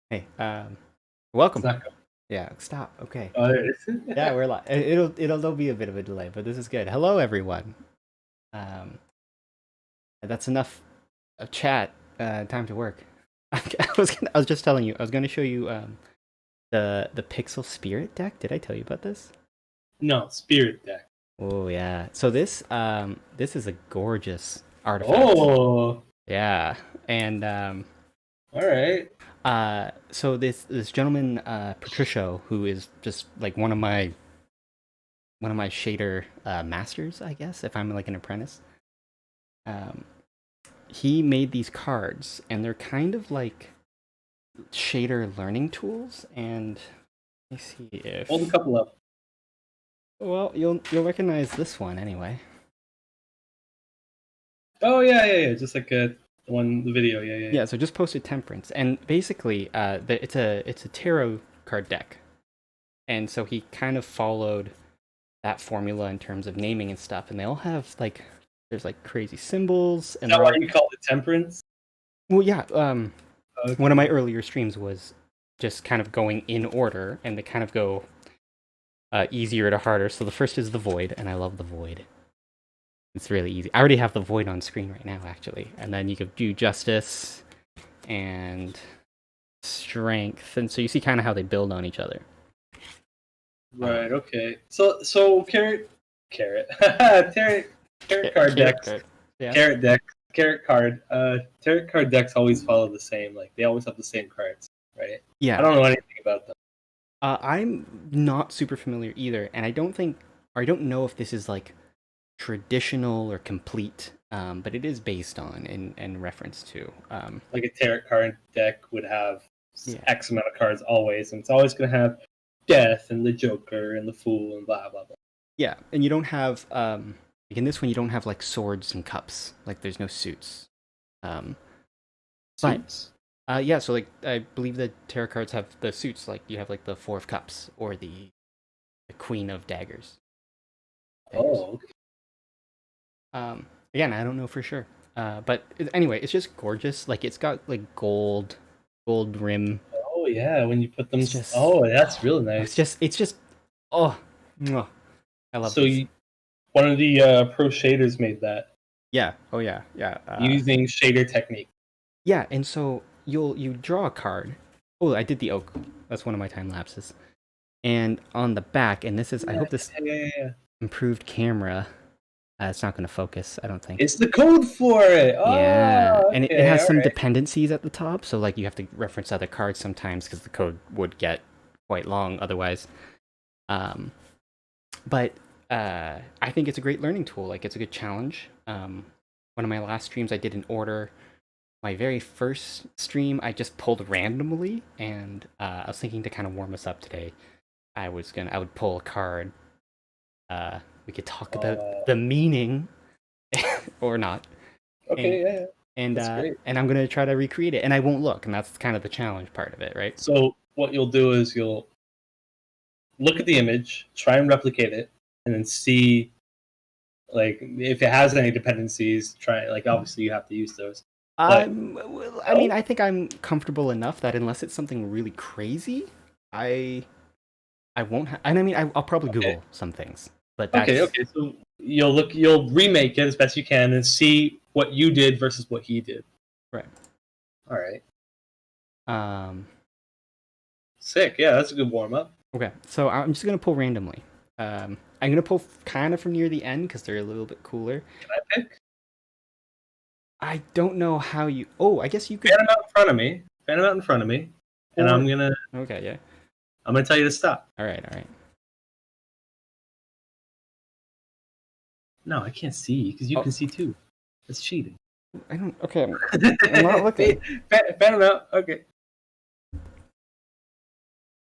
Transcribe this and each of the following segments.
Hey, welcome. It's not going. Yeah, stop. Okay. Oh, Yeah, we're live. It'll be a bit of a delay, but this is good. Hello, everyone. Um, that's enough of chat. Time to work. I was just telling you. I was going to show you the Pixel Spirit deck. Did I tell you about this? no, Spirit Deck. Oh yeah. So this is a gorgeous artifact. Oh, Yeah, and all right. so this gentleman Patricio, who is just like one of my shader masters, I guess, if I'm like an apprentice. Um, he made these cards, and they're kind of like shader learning tools. And let me see Hold a if couple up. well, you'll recognize this one anyway. Oh yeah. Just like the video. Yeah. Yeah, so just posted Temperance, and basically, it's a tarot card deck, and so he kind of followed that formula in terms of naming and stuff, and they all have like there's like crazy symbols, Is and that they're why all you call it Temperance? well, yeah. One of my Okay. earlier streams was just kind of going in order, and they kind of go easier to harder. So the first is the Void, and I love the Void. It's really easy. I already have the Void on screen right now, actually. And then you could do Justice and Strength, and so you see kind of how they build on each other. Right. Okay. So carrot card decks. Yeah. Carrot deck. Carrot card. Tarot card decks always follow the same. Like they always have the same cards, right? I Yeah. don't know anything about them. I'm not super familiar either, and I don't know if this is like traditional or complete, but it is based on and reference to. Like a tarot card deck would have Yeah, X amount of cards always, and it's always going to have Death and the Joker and the Fool and blah blah blah. yeah, and you don't have like in this one you don't have like swords and cups, like there's no suits. Um, but Suits? yeah, so like I believe the tarot cards have the suits, like you have like the Four of Cups or the Queen of Daggers. Oh, okay. Again, I don't know for sure. But anyway, it's just gorgeous. Like it's got like gold rim. Oh yeah, when you put them. It's just, Oh, that's real nice. it's just, oh, mwah. I love So these. one of the pro shaders made that Yeah. Oh yeah. Yeah. using shader technique. Yeah. And so you draw a card. Oh, I did the oak. That's one of my time lapses. And on the back, and this is, I Yeah, hope this yeah. improved camera. It's not going to focus, I don't think. It's the code for it. Yeah, Oh, and it okay, has all some right. dependencies at the top, so like you have to reference other cards sometimes because the code would get quite long otherwise. Um, but I think it's a great learning tool. Like it's a good challenge. One of my last streams I did in order. My very first stream I just pulled randomly, and I was thinking to kind of warm us up today. I would pull a card. We could talk about the meaning or not. And Okay, yeah. and That's great. and I'm gonna try to recreate it, and I won't look, and that's kind of the challenge part of it, right? So what you'll do is you'll look at the image, try and replicate it, and then see like if it has any dependencies. Try like obviously you have to use those. But Well, I mean, I think I'm comfortable enough that unless it's something really crazy, I I won't. And I mean, I'll probably okay, Google some things, but that's okay. So you'll remake it as best you can and see what you did versus what he did. right. All right, Um, sick. Yeah, that's a good warm up. okay, so I'm just gonna pull randomly. I'm gonna pull kind of from near the end because they're a little bit cooler. Can I pick? I don't know how you. Oh, I guess you could. Fan him out in front of me. Fan him out in front of me, and Or I'm okay, yeah. gonna tell you to stop. All right, all right. No, I can't see because you Oh, can see too. That's cheating. I don't. Okay, I'm not looking. Fan him out. Okay.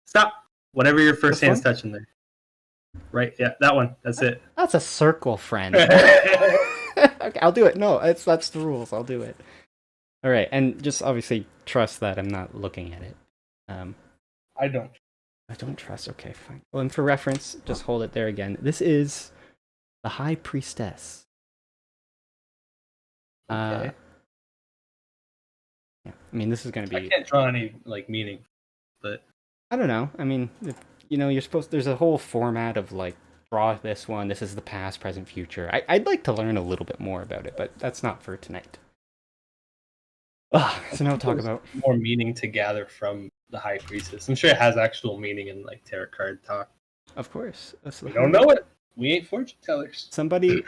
Stop. Whatever your first This hand's one? touching there. Right. Yeah, that one. That's it. That's a circle, friend. Okay, I'll do it. No, that's the rules. I'll do it. All right, and just obviously trust that I'm not looking at it. I don't. I don't trust. Okay, fine. Well, and for reference, just hold it there again. This is the High Priestess. Okay. Yeah, I mean, this is going to I be. can't draw any like meaning but I don't know. I mean, you're supposed. There's a whole format of like draw this one. This is the past, present, future. I'd like to learn a little bit more about it, but that's not for tonight. I So now we'll think talk there's about. more meaning to gather from the High Priestess. I'm sure it has actual meaning in like tarot card talk. Of course, that's the We don't whole. know it. We ain't fortune tellers. Somebody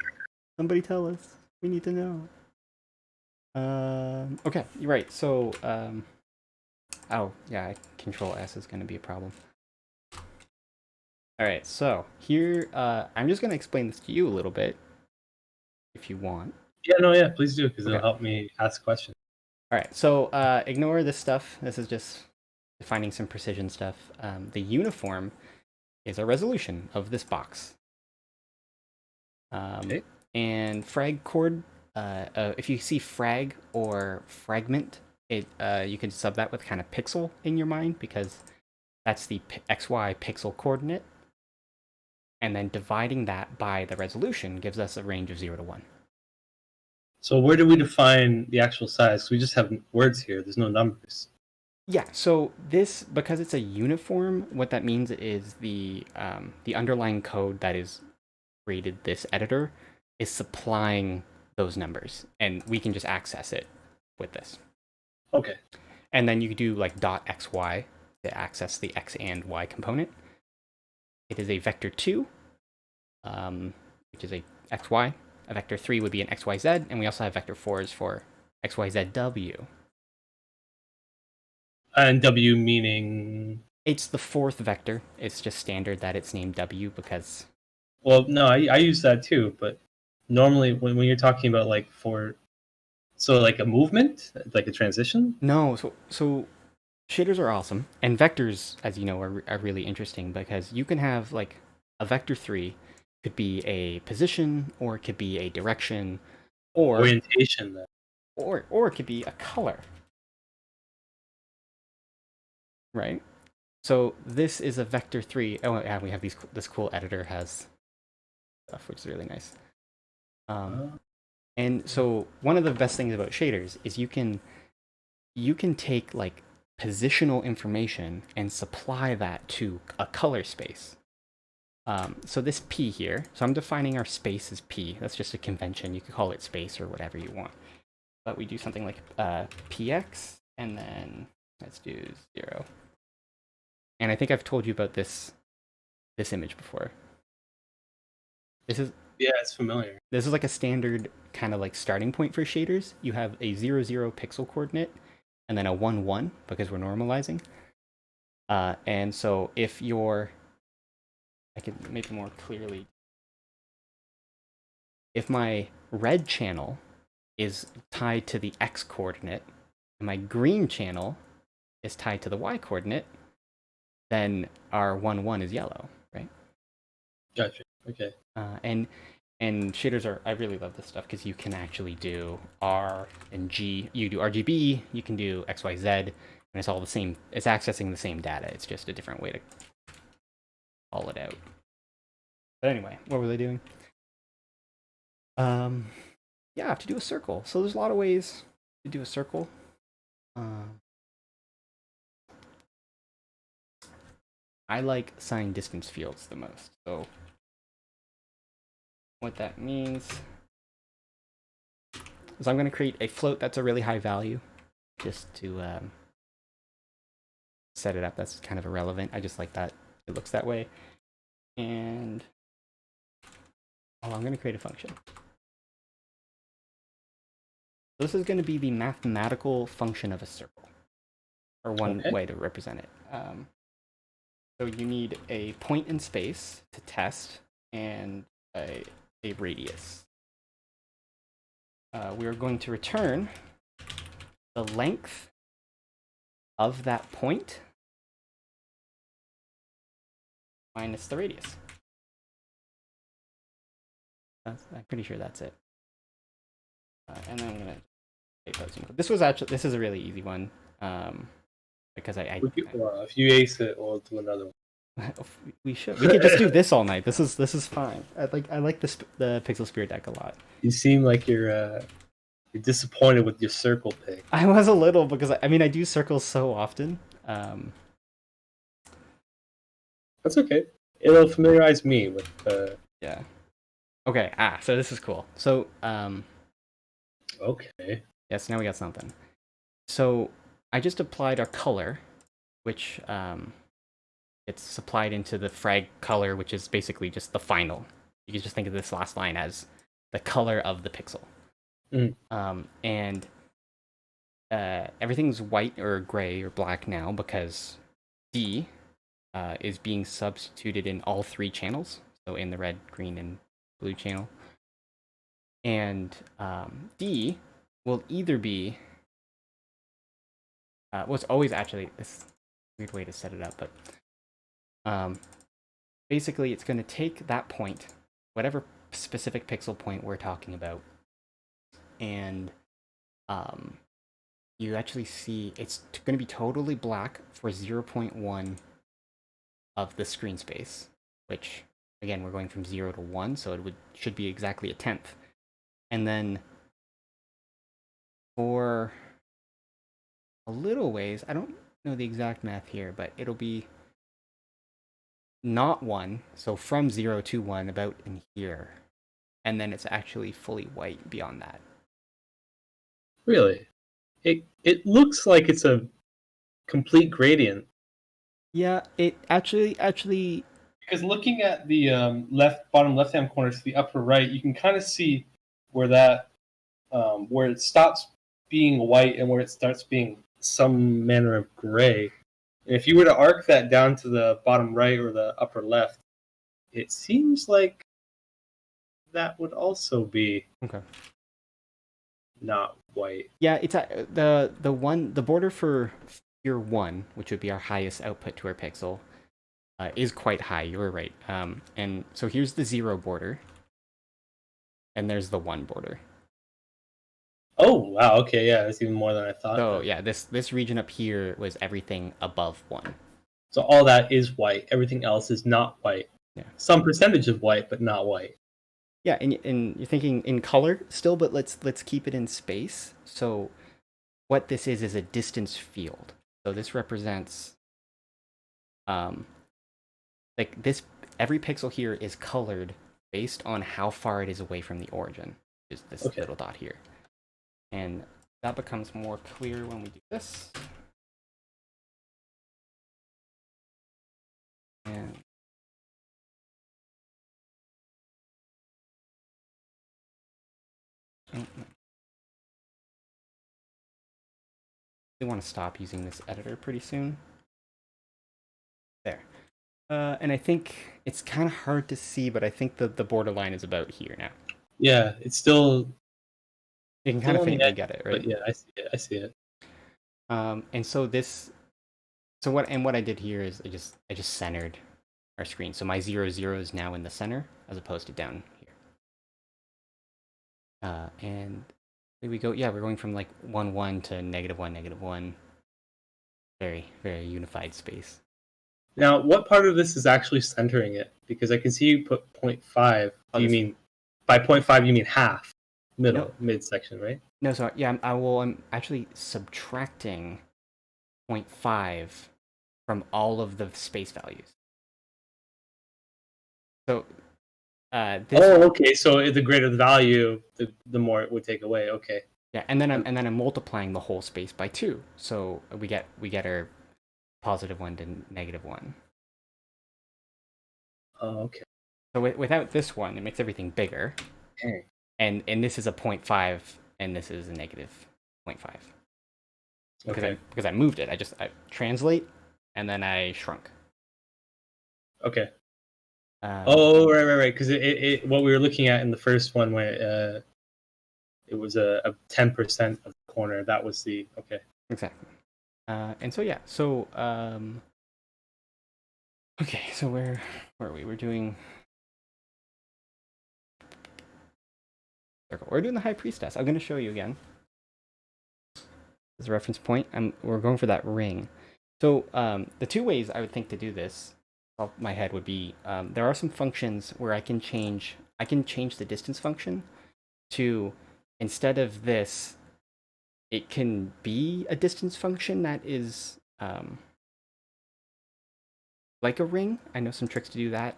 tell us. We need to know. Okay, you're right. So, oh yeah, Control S is going to be a problem. All right, so here, I'm just going to explain this to you a little bit, if you want. Yeah, no, yeah, please do, because it'll Okay. help me ask questions. All right, so ignore this stuff. This is just defining some precision stuff. The uniform is a resolution of this box. Okay. And frag chord, if you see frag or fragment, you can sub that with kind of pixel in your mind because that's the XY pixel coordinate. And then dividing that by the resolution gives us a range of 0 to 1. So where do we define the actual size? We just have words here. There's no numbers. Yeah, so this, because it's a uniform, what that means is the underlying code that is created this editor is supplying those numbers, and we can just access it with this. Okay. And then you do like .xy to access the x and y component. It is a vector 2, which is a xy. A vector 3 would be an xyz, and we also have vector 4s for xyzw. And W meaning. It's the fourth vector. It's just standard that it's named W because. Well, no, I use that too, but normally when you're talking about like so like a movement, like a transition. No, so shaders are awesome, and vectors, as you know, are really interesting because you can have like a vector 3 could be a position, or it could be a direction, or Orientation. Then. or it could be a color, right? So this is a vector 3. Oh yeah, we have this cool editor has stuff which is really nice. And so one of the best things about shaders is you can take like positional information and supply that to a color space. So this P here, so I'm defining our space as P. That's just a convention. You could call it space or whatever you want. But we do something like PX, and then let's do 0. And I think I've told you about this image before. Yeah, it's familiar. This is like a standard kind of like starting point for shaders. You have a 0, 0 pixel coordinate, and then a 1, 1 because we're normalizing. And so if I could make it more clearly. If my red channel is tied to the X coordinate, and my green channel is tied to the Y coordinate, then our 1, 1 is yellow, right? Gotcha. Okay. And shaders I really love this stuff because you can actually do R and G. You do RGB, you can do XYZ, and it's all the same. It's accessing the same data. It's just a different way to call it out. But anyway, what were they doing? Yeah, I have to do a circle. So there's a lot of ways to do a circle. I like sign distance fields the most. So what that means is I'm going to create a float that's a really high value just to set it up. That's kind of irrelevant. I just like that it looks that way. And I'm going to create a function. This is going to be the mathematical function of a circle, or one way to represent it. So you need a point in space to test and a radius. We are going to return the length of that point minus the radius. I'm pretty sure that's it. And then I'm gonna take out some. This is a really easy one because if you ace it, we'll do another one. We could just do this all night. This is fine. I like the Pixel Spirit deck a lot. You seem like you're disappointed with your circle pick. I was a little because I do circles so often. That's okay. It'll familiarize me with the. Yeah. Okay. So this is cool. So Okay. yes, now we got something. So I just applied our color, which it's supplied into the frag color, which is basically just the final. You can just think of this last line as the color of the pixel. Mm. And everything's white or gray or black now because D is being substituted in all three channels. So in the red, green, and blue channel. And D will either be, well, it's always actually this weird way to set it up, but basically it's going to take that point, whatever specific pixel point we're talking about, and you actually see it's going to be totally black for 0.1 of the screen space, which again we're going from 0 to 1, so it should be exactly a tenth. And then for a little ways, I don't know the exact math here, but it'll be not 1, so from 0 to 1 about in here, and then it's actually fully white beyond that. Really? It looks like it's a complete gradient. Yeah, it actually Because looking at the bottom left hand corner to the upper right, you can kind of see where that where it stops being white and where it starts being some manner of gray. And if you were to arc that down to the bottom right or the upper left, it seems like that would also be okay. not white. Yeah, it's the border for figure 1, which would be our highest output to our pixel, is quite high. You're right. And so here's the 0 border, and there's the 1 border. Oh wow! Okay, yeah, that's even more than I thought. So yeah, this region up here was everything above 1. So all that is white. Everything else is not white. Yeah. Some percentage of white, but not white. Yeah, and you're thinking in color still, but let's keep it in space. So what this is a distance field. So this represents like this, every pixel here is colored based on how far it is away from the origin, which is this little dot here. And that becomes more clear when we do this. And I want to stop using this editor pretty soon. There. And I think it's kind of hard to see, but I think the borderline is about here now. Yeah, it's still. You can kind of faintly get it, right? But yeah, I see it. I see it. And so this, so what I did here is I just centered our screen. So my 0, 0 is now in the center as opposed to down here. And here we go. Yeah, we're going from like 1, 1 to -1, -1. Very, very unified space. Now, what part of this is actually centering it? Because I can see you put 0.5. Do you mean by 0.5 you mean half, midsection, right? No, sorry. Yeah, I'm actually subtracting 0.5 from all of the space values. So okay. So the greater the value, the more it would take away. Okay. Yeah, and then I'm multiplying the whole space by 2, so we get our +1 to -1. Oh, okay. So without this one, it makes everything bigger. Okay. And this is a 0.5, and this is a -0.5. Because I moved it. I translate, and then I shrunk. Okay. Right. Because it what we were looking at in the first one, when it was a 10% of the corner. That was the okay. Exactly. And so yeah. So okay. So where are we? We're doing. We're doing the High Priestess. I'm going to show you again. As a reference point, we're going for that ring. So the two ways I would think to do this, off my head, would be there are some functions where I can change the distance function to, instead of this, it can be a distance function that is like a ring. I know some tricks to do that.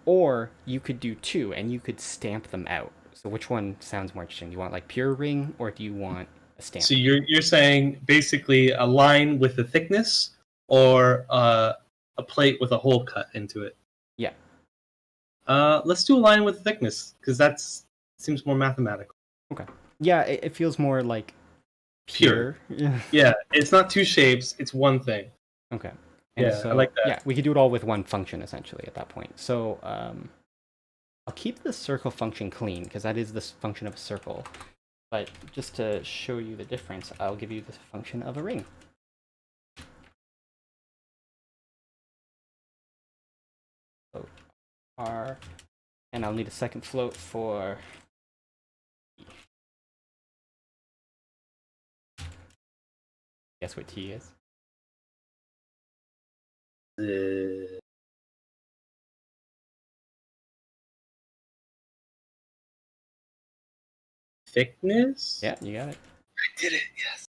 Or you could do two, and you could stamp them out. So which one sounds more interesting? Do you want like pure ring, or do you want a stamp? So you're saying basically a line with a thickness, or a plate with a hole cut into it. Yeah. Let's do a line with thickness because that's seems more mathematical. Okay. Yeah, it feels more like Pure. pure. Yeah. Yeah, it's not two shapes; it's one thing. Okay. And Yeah, I so like that. yeah, we could do it all with one function essentially at that point. So I'll keep the circle function clean because that is the function of a circle. But just to show you the difference, I'll give you the function of a ring. So R, and I'll need a second float for guess what T is? The thickness. Yeah, you got it. I did it. Yes.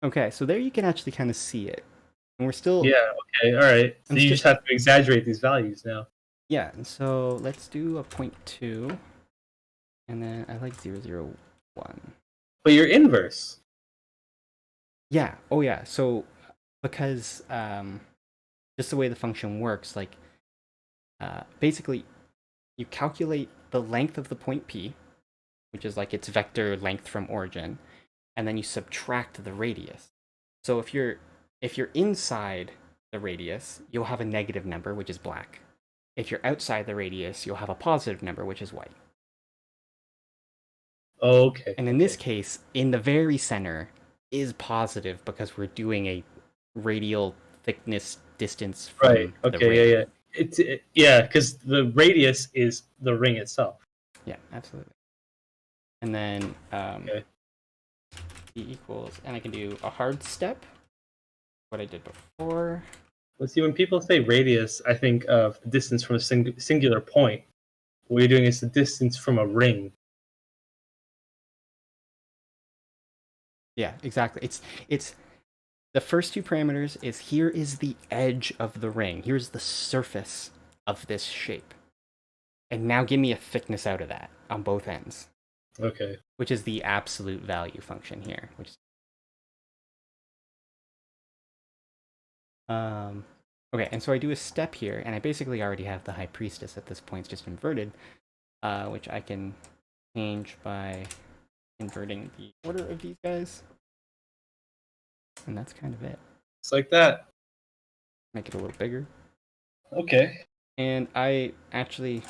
Okay, so there you can actually kind of see it. And we're still Yeah. Okay. All right. So I'm you still just have to exaggerate these values now. yeah, and so let's do a 0.2 and then I like 0.0.1. But you're inverse. Yeah. Oh yeah. So because just the way the function works, like basically you calculate the length of the point P, which is like its vector length from origin, and then you subtract the radius. So if you're inside the radius, you'll have a negative number, which is black. If you're outside the radius, you'll have a positive number, which is white. Oh, okay. And in this case, in the very center is positive because we're doing a radial thickness distance from Right. the Okay. ring. Yeah. Yeah. Yeah, because the radius is the ring itself. Yeah, absolutely. And then Okay. E equals, and I can do a hard step, what I did before. Let's see. When people say radius, I think of the distance from a singular point. What you're doing is the distance from a ring. Yeah, exactly. It's the first two parameters is here is the edge of the ring. Here's the surface of this shape. And now give me a thickness out of that on both ends, Okay. which is the absolute value function here, which is okay, and so I do a step here, and I basically already have the high priestess at this point, it's just inverted, which I can change by inverting the order of these guys. And that's kind of it. It's like that. Make it a little bigger. Okay. And I actually,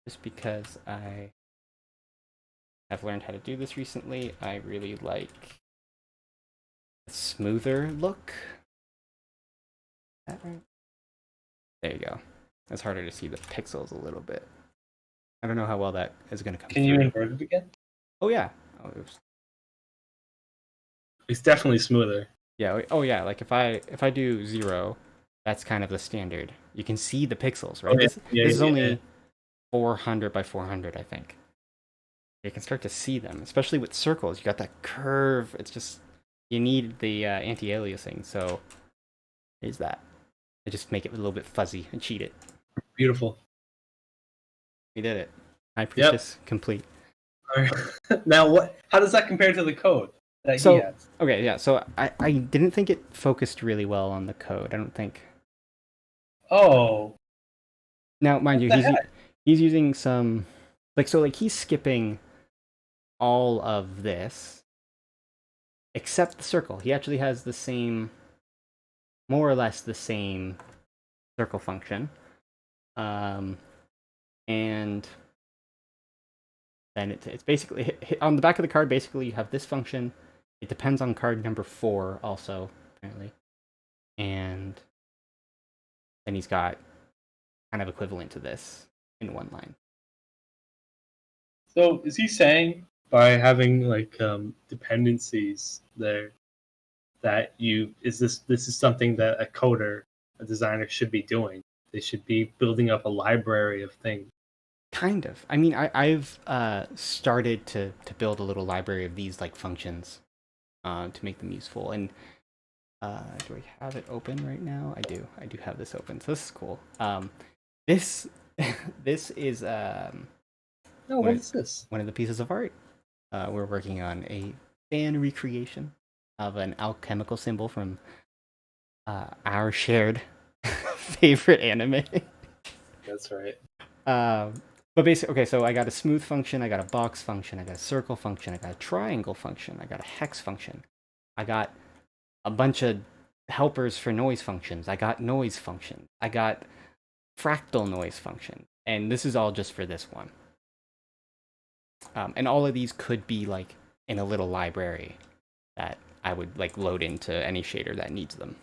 just because I have learned how to do this recently, I really like a smoother look. Is that right? There you go. It's harder to see the pixels a little bit. I don't know how well that is going to come Can through. you invert it again? Oh, yeah. Oh, oops. It's definitely smoother. Yeah. Oh, yeah. Like if I do 0, that's kind of the standard. You can see the pixels, right? Oh, yeah. This is Yeah. only 400 by 400, I think. You can start to see them, especially with circles. You got that curve. It's just you need the anti-aliasing. So here's that. I just make it a little bit fuzzy and cheat it. Beautiful. We did it. High Priestess complete. All right. Now, what? How does that compare to the code that he So has? okay, yeah. So I didn't think it focused really well on the code. I don't think. Oh, Now, mind what you, the heck? he's using some like he's skipping all of this except the circle. He actually has the same, more or less the same circle function. And then it's basically on the back of the card. Basically, you have this function. It depends on card number 4, also apparently, and then he's got kind of equivalent to this in one line. So, is he saying by having like dependencies there that this is something that a coder, a designer should be doing? They should be building up a library of things. Kind of. I mean, I've started to build a little library of these like functions to make them useful, and Do I have it open right now? I do. I do have this open. So this is cool. This this is No, what is this? one of the pieces of art. We're working on a fan recreation of an alchemical symbol from our shared favorite anime. That's right. But basically, okay, so I got a smooth function, I got a box function, I got a circle function, I got a triangle function, I got a hex function, I got a bunch of helpers for noise functions, I got noise function, I got fractal noise function, and this is all just for this one. And all of these could be like in a little library that I would like load into any shader that needs them.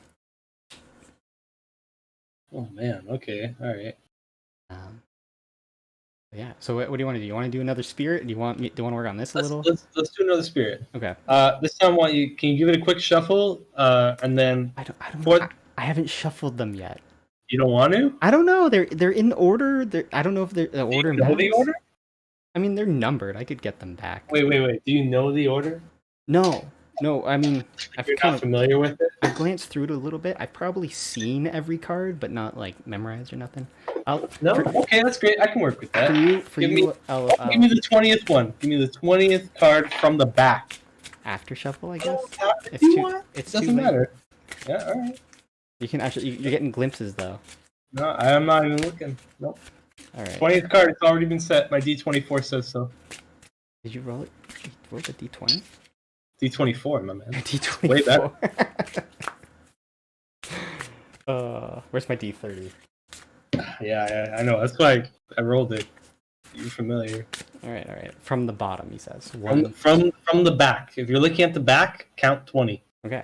Oh man. Okay. All right. Yeah. So what do you want to do? You want to do another spirit? Do you want me? Do you want to work on this a little? Let's do another spirit. Okay. This time, can you give it a quick shuffle? And then I don't know. I haven't shuffled them yet. You don't want to? I don't know. They're in order. I don't know if they're the order. Do you know the order? I mean, they're numbered. I could get them back. Wait. Do you know the order? No. I mean, You're not familiar with it. I've glanced through it a little bit. I've probably seen every card, but not like memorized or nothing. Okay, that's great. I can work with that. Give me the 20th one. Give me the 20th card from the back. After shuffle, I guess. It doesn't matter. Yeah, all right. You can actually. You're getting glimpses though. No, I am not even looking. Nope. All right. 20th card. It's already been set. My D24 says so. Did you roll it? You rolled the D20? D24, my man. D24. Way better. Where's my D30? Yeah, I know. That's why I rolled it. You're familiar. All right. From the bottom, he says. From the back. If you're looking at the back, count 20. Okay.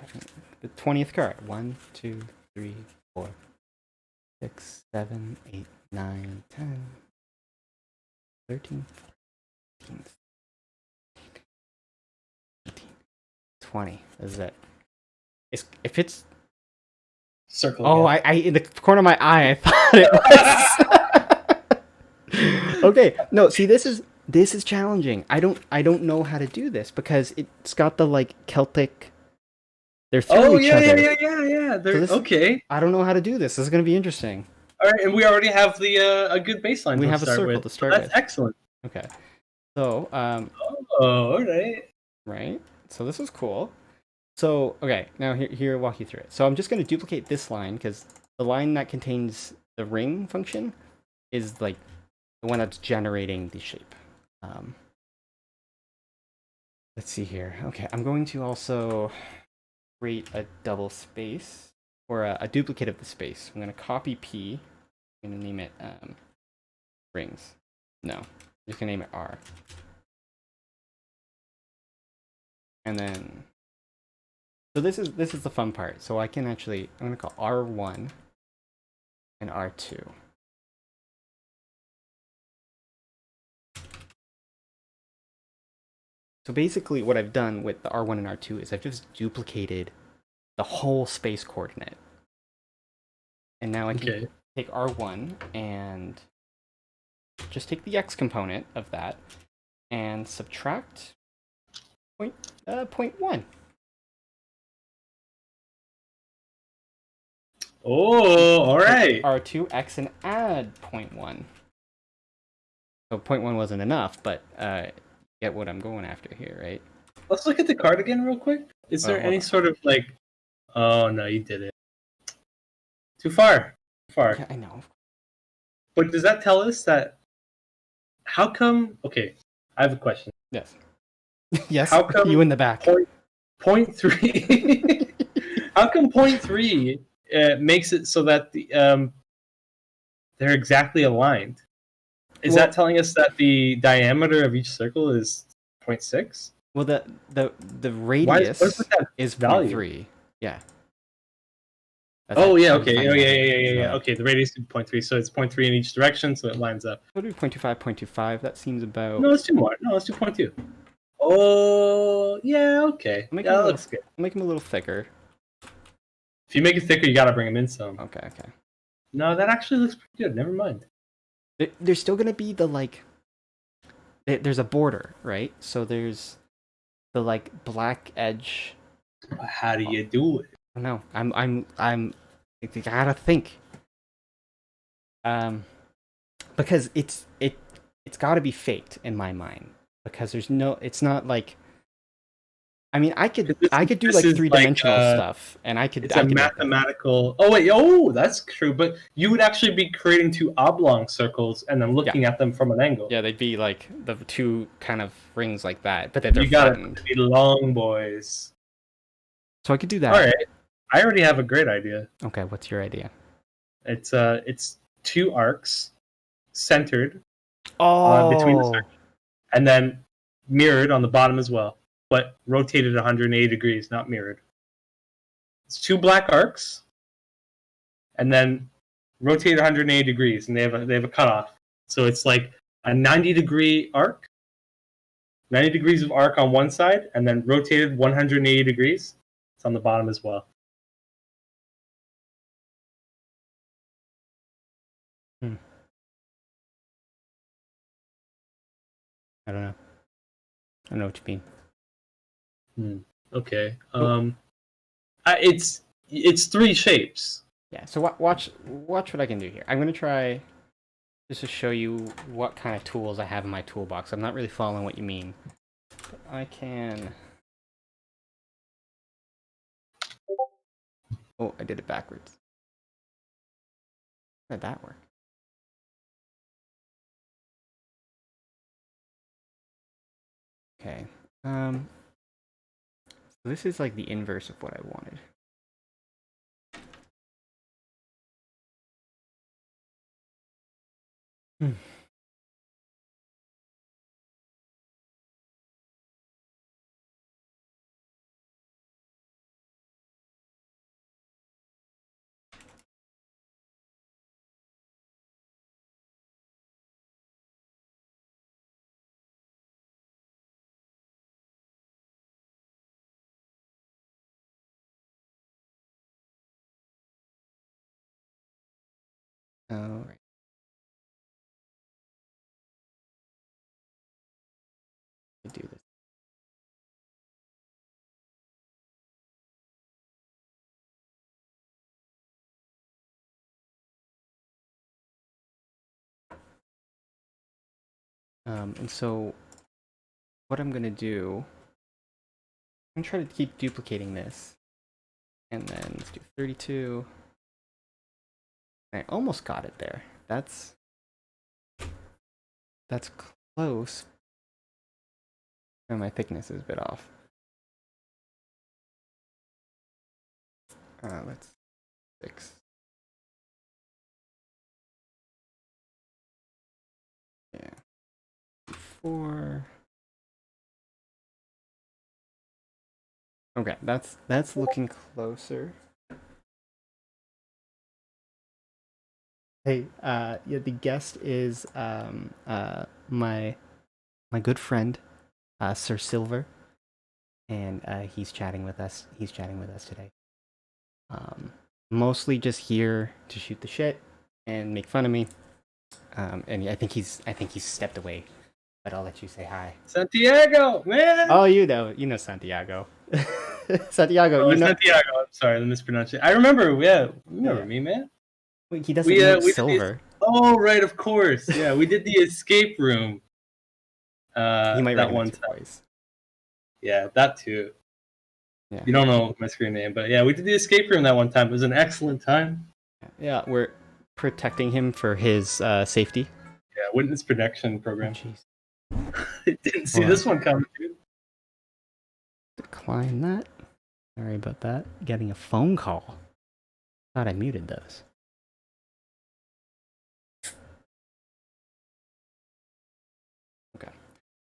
The 20th card. 1, 2, 3, 4, 6, 7, 8, 9, 10, 13, 14, 18, 20. This is it. If it's circle. Oh, I in the corner of my eye, I thought it was. Okay, no. See, this is challenging. I don't know how to do this because it's got the like Celtic. They're through each other. Yeah. Okay. I don't know how to do this. This is going to be interesting. All right, and we already have the a good baseline. We have a circle to start with. That's excellent. Okay. So all right. Right. So this is cool. So, okay, now here, I'll walk you through it. So I'm just going to duplicate this line, because the line that contains the ring function is, like, the one that's generating the shape. Let's see here. Okay, I'm going to also create a double space, or a duplicate of the space. I'm going to copy P. I'm going to name it rings. No, I'm just going to name it R. And then... So this is the fun part. So I can actually, I'm going to call R1 and R2. So basically what I've done with the R1 and R2 is I've just duplicated the whole space coordinate. And now I can take R1 and just take the X component of that and subtract 0.1. Oh, all right. R2x and add 0.1. So 0.1 wasn't enough, but get what I'm going after here, right? Let's look at the card again real quick. Is there any sort of like... Oh, no, you did it. Too far. Yeah, I know. But does that tell us that... How come... Okay, I have a question. Yes. Yes, how come you in the back. 0.3... How come 0.3... makes it so that they're exactly aligned. Is that telling us that the diameter of each circle is 0.6? Well, the radius is 0.3. Yeah. Okay. Yeah. Okay, the radius is 0.3, so it's 0.3 in each direction, so it lines up. We'll do 0.25, 0.25. That seems about... No, let's do more. No, let's do 0.2. Oh, yeah, okay. That looks good. Make them a little thicker. If you make it thicker, you gotta bring them in some. Okay. No, that actually looks pretty good. Never mind. There's still gonna be the like... There's a border, right? So there's the like black edge. How do you do it? No, I gotta think. Um, because it's got to be faked in my mind because there's no. It's not like. I mean, I could do This like is like three-dimensional stuff, and it's a I could make that. mathematical. Oh wait, oh that's true. But you would actually be creating two oblong circles and then Yeah, looking at them from an angle. yeah, they'd be like the two kind of rings like that, but that they're You got it. flattened. Be long boys. So I could do All that. right, I already have a great idea. Okay, what's your idea? It's two arcs centered between the Oh, circle, and then mirrored on the bottom as well, but rotated 180 degrees, not mirrored. It's two black arcs, and then rotated 180 degrees, and they have a cutoff. So it's like a 90-degree arc, 90 degrees of arc on one side, and then rotated 180 degrees. It's on the bottom as well. hmm. I don't know. I don't know what you mean. Okay. Oh, It's three shapes. yeah. So watch what I can do here. I'm gonna try just to show you what kind of tools I have in my toolbox. I'm not really following what you mean. But I can. Oh, I did it backwards. How did that work? Okay. So this is like the inverse of what I wanted. Hmm. All right. Do this. And so what I'm gonna do, I'm gonna try to keep duplicating this, and then let's do 32. I almost got it there. That's close. And my thickness is a bit off. Let's fix. Yeah. 4. Okay, that's looking closer. Hey, yeah, the guest is my good friend, Sir Silver, and he's chatting with us. He's chatting with us today. Um, Mostly just here to shoot the shit and make fun of me. And I think he's stepped away, but I'll let you say hi. Santiago, man. Oh, you know Santiago. Santiago, Oh, you it's know, Santiago. I'm sorry, the mispronunciation. I remember. Yeah, you remember yeah. me, man. Wait, he doesn't know it's We did these. Silver. Oh, right, of course. Yeah, we did the escape room. He might That recognize one your time. voice. Yeah, that too. Yeah, You don't know my screen name, but yeah, we did the escape room that one time. It was an excellent time. yeah. We're protecting him for his safety. Yeah, witness protection Oh, program. jeez. Didn't see Hold on. this one coming, dude. Decline that. Sorry about that. Getting a phone call. Thought I muted those. Okay.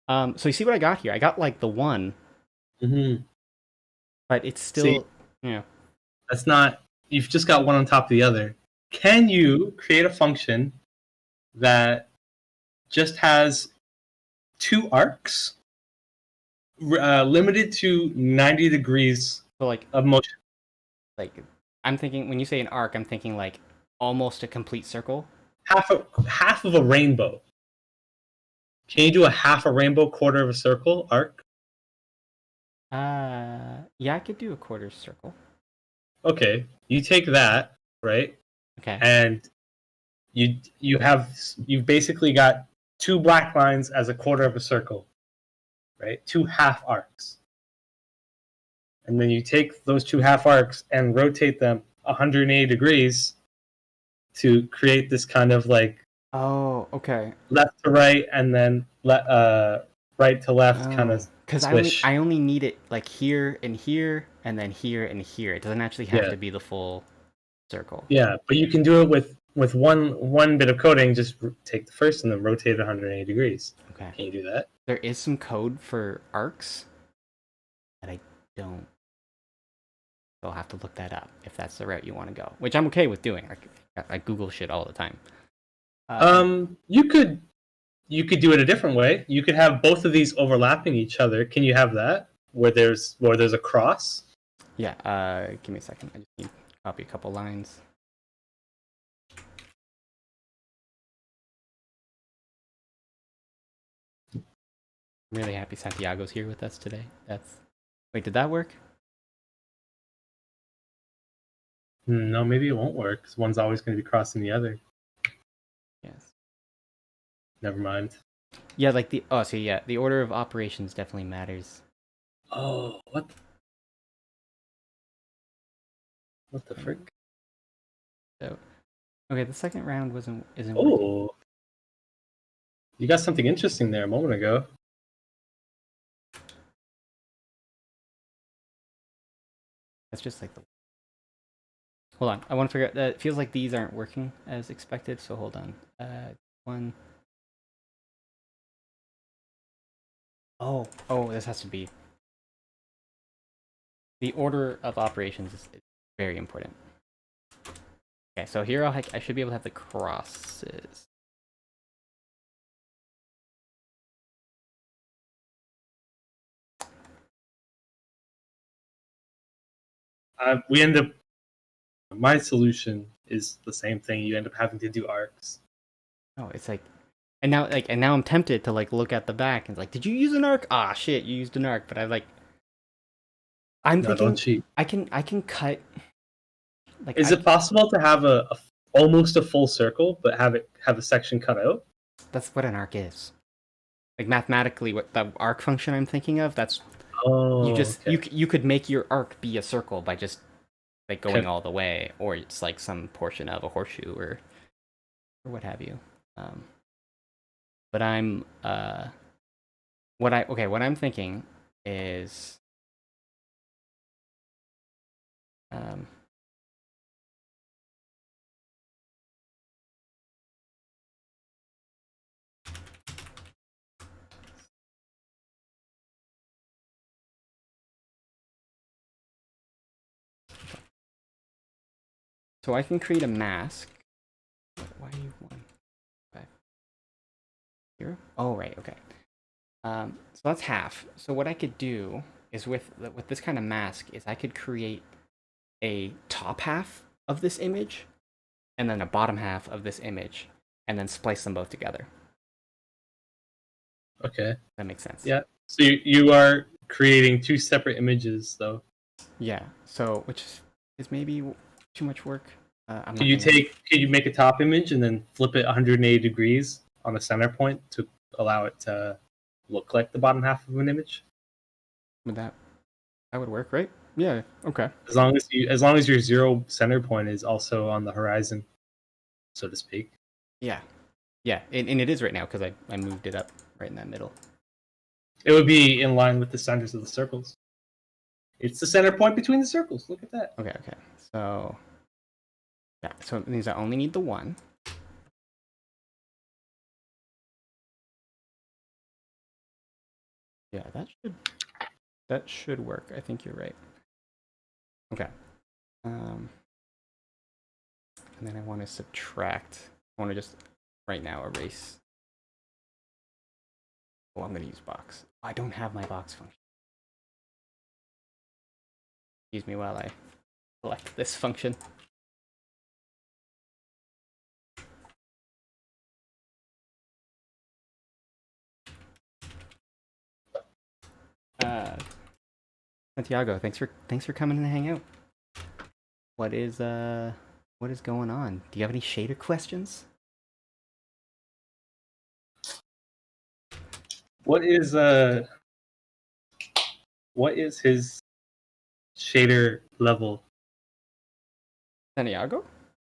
So you see what I got here? I got like the one, Mm-hmm. but it's See, still, yeah. that's not. You've just got one on top of the other. Can you create a function that just has two arcs, limited to 90 degrees So of motion? like I'm thinking when you say an arc, I'm thinking like almost a complete circle. Half of a rainbow. Can you do a half a rainbow, quarter of a circle arc? Yeah, I could do a quarter circle. Okay, you take that, right? Okay. And you've basically got two black lines as a quarter of a circle, right? Two half arcs. And then you take those two half arcs and rotate them 180 degrees to create this kind of like Oh, okay. left to right and then right to left kind Oh, of because swish. I only need it like here and then here and here. It doesn't actually have Yeah, to be the full circle. yeah. But you can do it with one bit of coding. Just take the first and then rotate it 180 degrees. Okay. Can you do that? There is some code for arcs that I don't. So I'll have to look that up if that's the route you want to go, which I'm okay with doing. I Google shit all the time. You could do it a different way. You could have both of these overlapping each other. Can you have that where there's a cross? Yeah. Give me a second. I just need to copy a couple lines. I'm really happy Santiago's here with us today. That's. Wait, did that work? No, maybe it won't work because one's always going to be crossing the other. Yes. Never mind. Yeah, like the so yeah, the order of operations definitely matters. Oh, what the frick? So, okay, the second round isn't working. Oh, you got something interesting there a moment ago. That's just like the. Hold on, I want to figure out. It feels like these aren't working as expected. So hold on. One. Oh, this has to be. The order of operations is very important. Okay, so here I should be able to have the crosses. We end up. My solution is the same thing. You end up having to do arcs. Oh, it's like, and now I'm tempted to like look at the back and it's like, did you use an arc? Ah, shit, you used an arc. But I'm No, don't thinking cheat. I can cut. Like Is it possible to have almost a full circle, but have a section cut out? that's what an arc is. Like mathematically, what the arc function I'm thinking of, that's you Oh, just okay. you could make your arc be a circle by just like going Okay. all the way, or it's like some portion of a horseshoe or what have you. Um, but I'm what I'm thinking is um, so I can create a mask. Why do you want 5 0? Oh right, okay. So that's half. So what I could do is with this kind of mask is I could create a top half of this image and then a bottom half of this image and then splice them both together. Okay. That makes sense. Yeah. So you are creating two separate images, though. Yeah. So which is maybe too much work. I'm Could not you gonna. could you make a top image and then flip it 180 degrees on a center point to allow it to look like the bottom half of an image? Would that would work, right? Yeah. Okay. As long as your zero center point is also on the horizon, so to speak. Yeah. Yeah. And it is right now because I moved it up right in that middle. It would be in line with the centers of the circles. It's the center point between the circles. Look at that. Okay. Okay. So yeah. So it means I only need the one. Yeah. That should work. I think you're right. Okay. Um. And then I want to subtract. I want to just right now erase. Oh, I'm going to use box. Oh, I don't have my box function. Excuse me while I select this function. Uh, Santiago, thanks for coming and hang out. what is going on? Do you have any shader questions? What is his shader level? Santiago?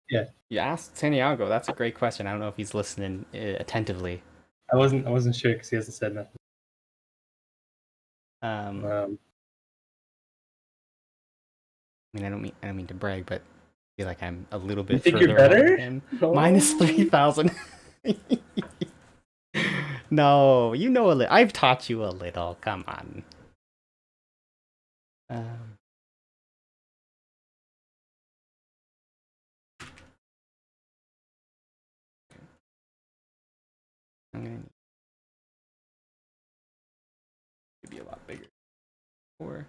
Yeah, You asked Santiago. That's a great question. I don't know if he's listening attentively. I wasn't sure because he hasn't said nothing. Um, Um, I mean, I don't mean to brag, but I feel like I'm a little you bit think you're further ahead of better? him. No. Minus 3,000. No, you know a little. I've taught you a little. Come on. Um, I'm gonna need to be a lot bigger. Or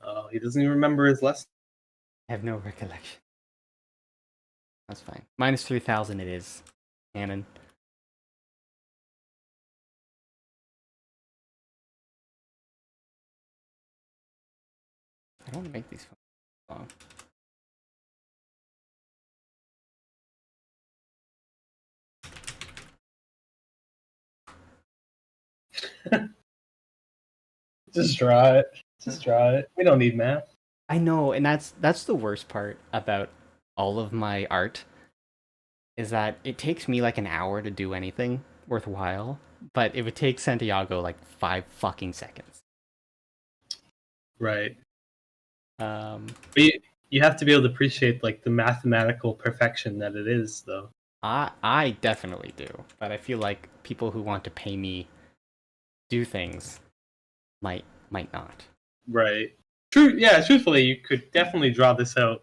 Oh, he doesn't even remember his lesson. I have no recollection. That's fine. Minus 3,000 it is. Canon. I don't want to make these long. Just draw it. Just draw it. We don't need math. I know, and that's the worst part about all of my art is that it takes me like an hour to do anything worthwhile, but it would take Santiago like 5 fucking seconds. Right. Um, But you have to be able to appreciate like the mathematical perfection that it is, though. I definitely do, but I feel like people who want to pay me do things might not. Right. True. Yeah. Truthfully, you could definitely draw this out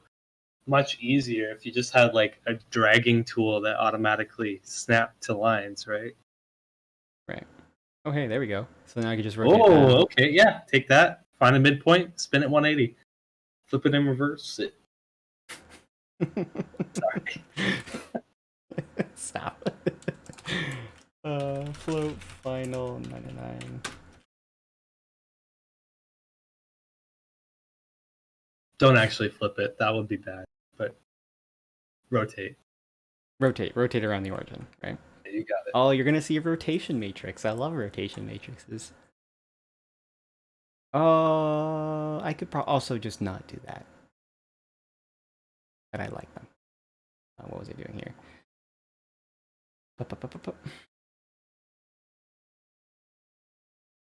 much easier if you just had like a dragging tool that automatically snapped to lines, right? Right. Oh hey, there we go. So now I can just rotate that. Oh, okay. Yeah. Take that. Find a midpoint. Spin it 180. Flip it in reverse. Sorry. Stop. Float final 99. Don't actually flip it. That would be bad. But rotate. Rotate around the origin, right? Yeah, you got it. Oh, you're gonna see a rotation matrix. I love rotation matrices. Oh, I could also just not do that, but I like them. What was I doing here?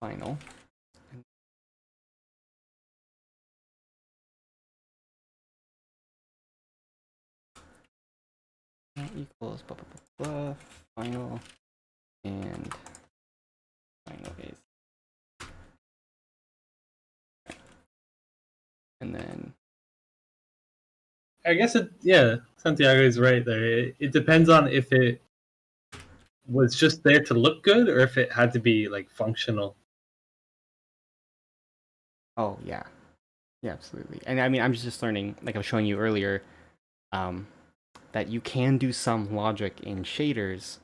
Final. Equals final and final is, and then I guess Santiago is right there. It depends on if it was just there to look good or if it had to be like functional. oh yeah, absolutely. And I mean, I'm just learning, like I was showing you earlier, that you can do some logic in shaders,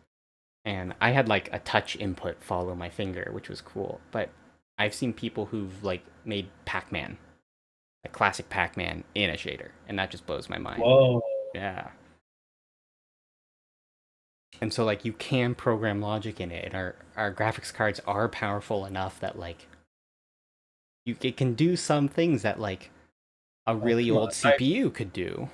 and I had like a touch input follow my finger, which was cool. But I've seen people who've like made Pac-Man, a classic Pac-Man in a shader, and that just blows my mind. Whoa. Yeah. And so like you can program logic in it, and our graphics cards are powerful enough that like it can do some things that like a really Come old on. CPU could do.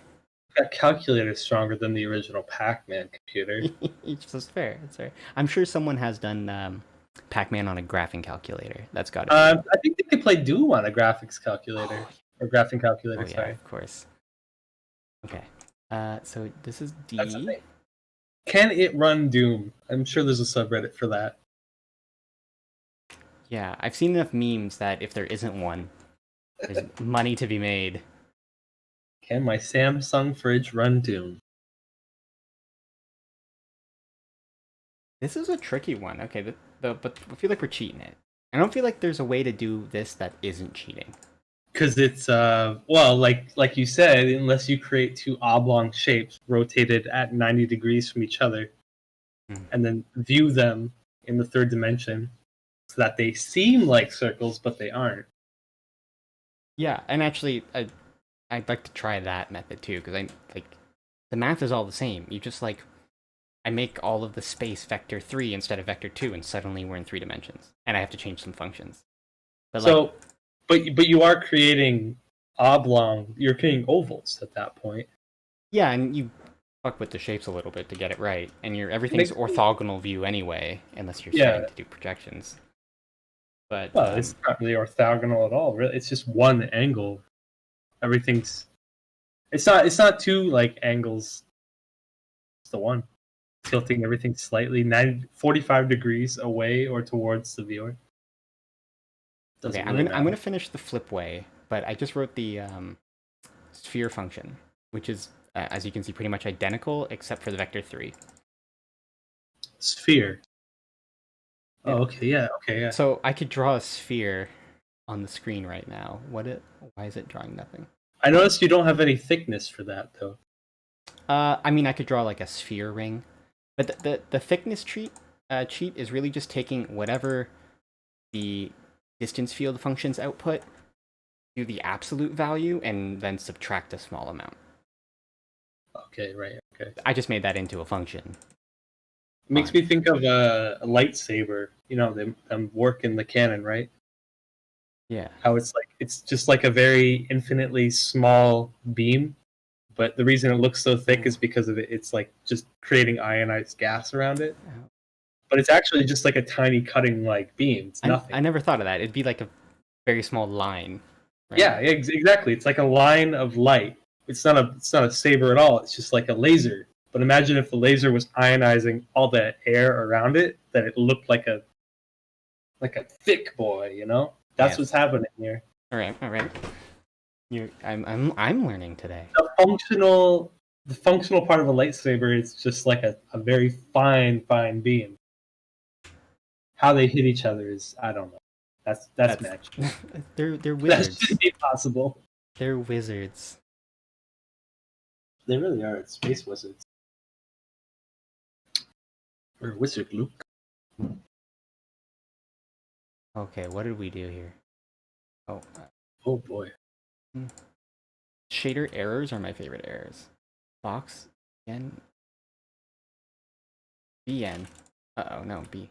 That calculator is stronger than the original Pac-Man computer. It's fair. It's fair. I'm sure someone has done Pac-Man on a graphing calculator. That's got to be. I think they could play Doom on a graphics calculator or graphing calculator. Oh yeah, Sorry, of course. Okay. So this is that's the D. thing. Can it run Doom? I'm sure there's a subreddit for that. Yeah, I've seen enough memes that if there isn't one, there's money to be made. Can my Samsung fridge run Doom? This is a tricky one. Okay, but I feel like we're cheating it. I don't feel like there's a way to do this that isn't cheating. Because it's well, like you said, unless you create two oblong shapes rotated at 90 degrees from each other, and then view them in the third dimension. so that they seem like circles, but they aren't. Yeah, and actually, I'd like to try that method too, because I like the math is all the same. You just like I make all of the space vector 3 instead of vector 2, and suddenly we're in 3 dimensions, and I have to change some functions. But like, So, but you are creating oblong. You're creating ovals at that point. yeah, and you fuck with the shapes a little bit to get it right, and everything's Makes orthogonal view anyway, unless you're Yeah. starting to do projections. But Well, it's not really orthogonal at all. Really, it's just one angle. Everything's. It's not. It's not two like angles. It's the one tilting everything slightly 45 degrees away or towards the viewer. okay, Doesn't I'm really gonna I'm matter. gonna finish the flip way, but I just wrote the sphere function, which is as you can see pretty much identical except for the vector 3. Sphere. Yeah. Oh, okay. Yeah. Okay. Yeah. So I could draw a sphere on the screen right now. Why is it drawing nothing? I noticed you don't have any thickness for that though. I mean, I could draw like a sphere ring, but the thickness cheat is really just taking whatever the distance field function's output, do the absolute value, and then subtract a small amount. Okay. Right. Okay. I just made that into a function. It makes me think of a lightsaber. You know, them work in the cannon, right? Yeah. How it's just like a very infinitely small beam, but the reason it looks so thick is because of it. It's like just creating ionized gas around it, but it's actually just like a tiny cutting like beam. It's nothing. I never thought of that. It'd be like a very small line. Right? Yeah, exactly. It's like a line of light. It's not a saber at all. It's just like a laser. But imagine if the laser was ionizing all the air around it, that it looked like a thick boy. You know, that's what's happening here. All right. I'm learning today. The functional part of a lightsaber is just like a very fine beam. How they hit each other is I don't know. That's magic. They're wizards. That should be possible. They're wizards. They really are. It's space wizards. Or wizard Luke. Okay, what did we do here? Oh boy. Shader errors are my favorite errors. Box n bn. Uh oh, no, b.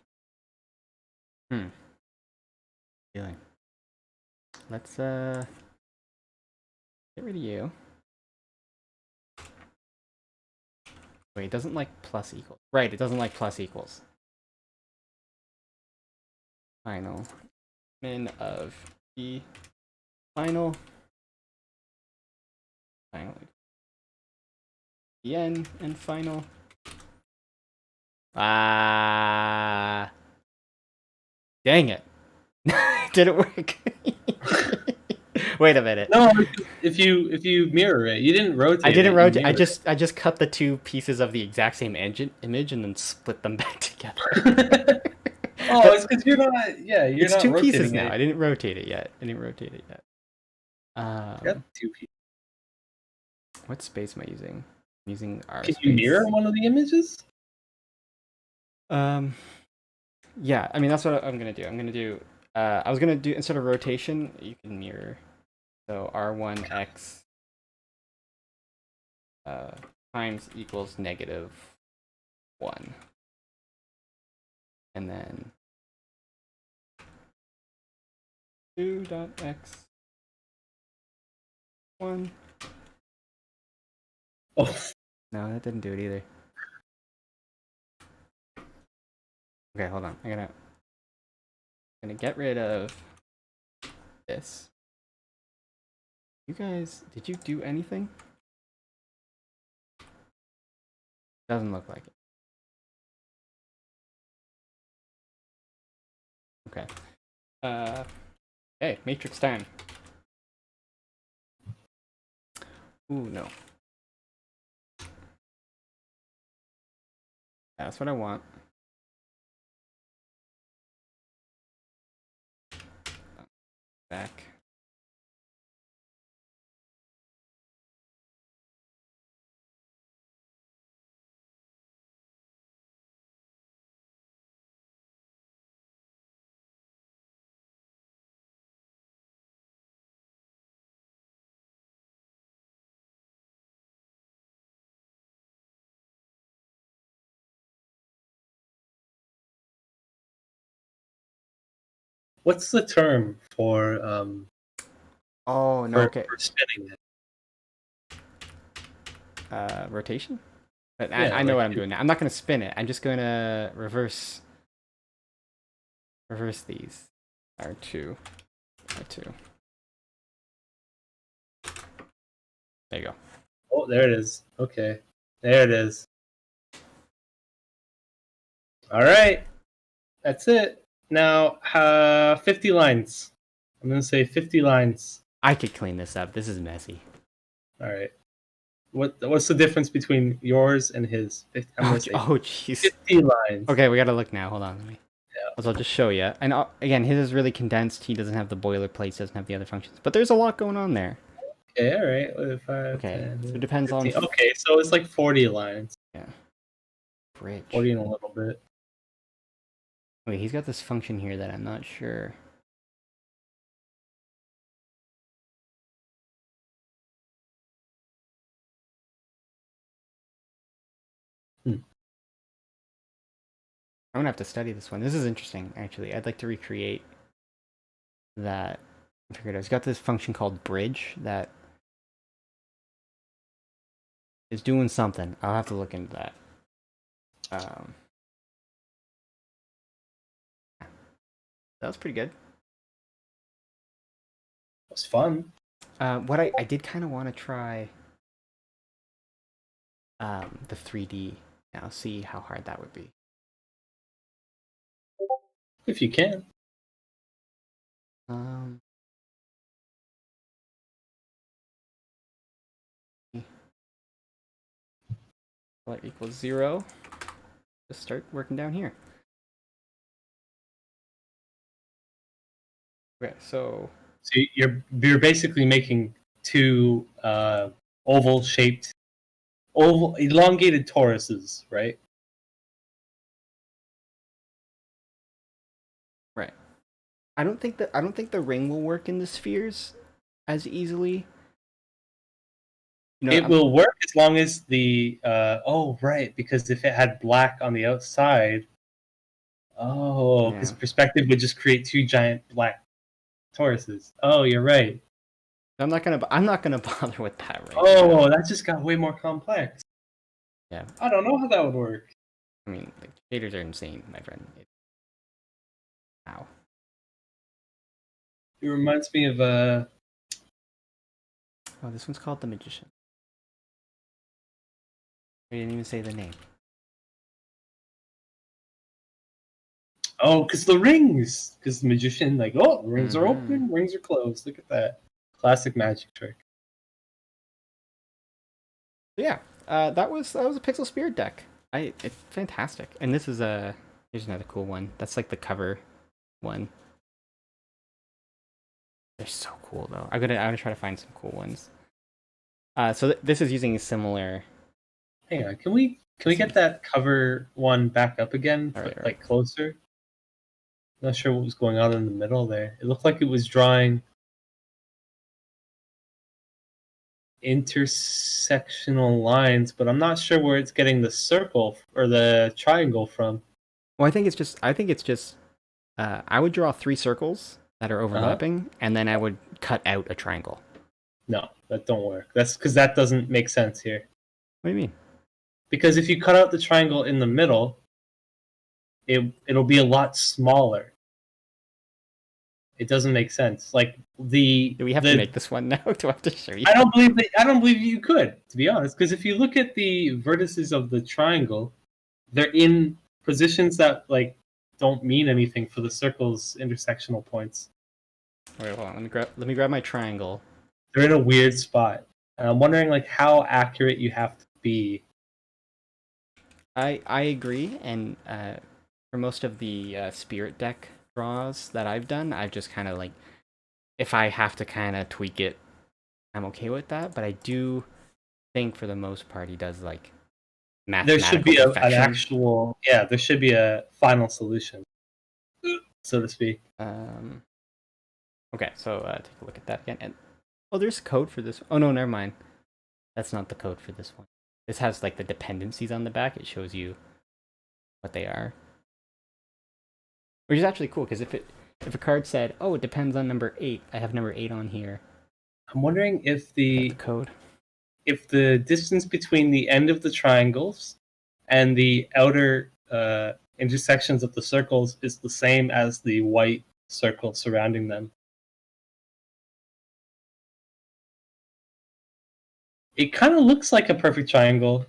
Feeling. Let's get rid of you. Wait, it doesn't like plus equals. Right, it doesn't like plus equals. Final min of b final bn and final. Dang it. Did it work? Wait a minute. No, if you mirror it, you didn't rotate. I didn't rotate. It. I just cut the two pieces of the exact same image and then split them back together. Oh, it's because you're not. Yeah, you're it's not two rotating pieces now. it. I didn't rotate it yet. Got two pieces. What space am I using? I'm using R. Can you mirror one of the images? Yeah, I mean that's what I'm gonna do. I'm gonna do. I was gonna do instead of rotation, you can mirror. So R1x times equals -1, and then 2.x 1. Oh. No, that didn't do it either. Okay, hold on. I'm gonna get rid of this. You guys, did you do anything? Doesn't look like it. Okay. Hey, matrix time. Ooh, no. That's what I want. Back. what's the term Oh no, okay. for spinning it? Rotation. But Yeah, I know like what I'm doing now. I'm not gonna spin it. I'm just gonna reverse these. R2, R2. There you go. oh, there it is. Okay, there it is. All right, that's it. Now, 50 lines. I'm gonna say 50 lines. I could clean this up. This is messy. All right. What's the difference between yours and his? I'm gonna say Oh, jeez. 50 lines. Okay, we gotta look now. Hold on. Let me. Yeah. I'll just show you. And again, his is really condensed. He doesn't have the boilerplates. Doesn't have the other functions. But there's a lot going on there. Okay. All right. 5, Okay, 10, so it depends 15. on. Okay, so it's like 40 lines. Yeah. Bridge. 40 and a little bit. Wait, he's got this function here that I'm not sure. Hmm. I'm gonna have to study this one. This is interesting, actually. I'd like to recreate that. I figured out. He's got this function called bridge that is doing something. I'll have to look into that. That was pretty good. It was fun. What I did kind of want to try the 3D now, see how hard that would be. If you can. Um, what equals 0? Just start working down here. Okay, so you're basically making two oval-shaped, elongated toruses, right? right. I don't think the ring will work in the spheres as easily. You know, It will work as long as the oh right, because if it had black on the outside, oh, because yeah. perspective would just create two giant black toruses. Oh, you're right. I'm not gonna bother with that right now. Oh, that just got way more complex. Yeah. I don't know how that would work. I mean, the shaders are insane, my friend. Wow. It reminds me of Oh, this one's called the Magician. I didn't even say the name. oh, because the rings, because the magician like, oh, rings are open, rings are closed. Look at that classic magic trick. Yeah, that was a Pixel Spirit deck. It's fantastic, and this is here's another cool one. That's like the cover one. They're so cool though. I'm gonna try to find some cool ones. So this is using a similar. Hang on, can we get that cover one back up again, Right. like closer? Not sure what was going on in the middle there. It looked like it was drawing intersectional lines, but I'm not sure where it's getting the circle or the triangle from. Well, I think it's just. I would draw 3 circles that are overlapping, and then I would cut out a triangle. No, that don't work. That's because that doesn't make sense here. What do you mean? Because if you cut out the triangle in the middle, it'll be a lot smaller. It doesn't make sense. Like Do we have to make this one now? Do I have to show you? I don't believe you could, to be honest, because if you look at the vertices of the triangle, they're in positions that like don't mean anything for the circle's intersectional points. Wait, hold on. Let me grab my triangle. They're in a weird spot, and I'm wondering like how accurate you have to be. I agree, and for most of the spirit deck draws that I've done, I've just kind of like, if I have to kind of tweak it, I'm okay with that. But I do think for the most part, he does like There mathematical should be an perfection. actual, yeah, there should be a final solution, so to speak. Okay, so take a look at that again. And oh, there's code for this. Oh no, never mind. That's not the code for this one. This has like the dependencies on the back. It shows you what they are, which is actually cool because If a card said, "Oh, it depends on number 8," I have number 8 on here. I'm wondering if That's the the code. distance between the end of the triangles and the outer intersections of the circles is the same as the white circle surrounding them. It kind of looks like a perfect triangle.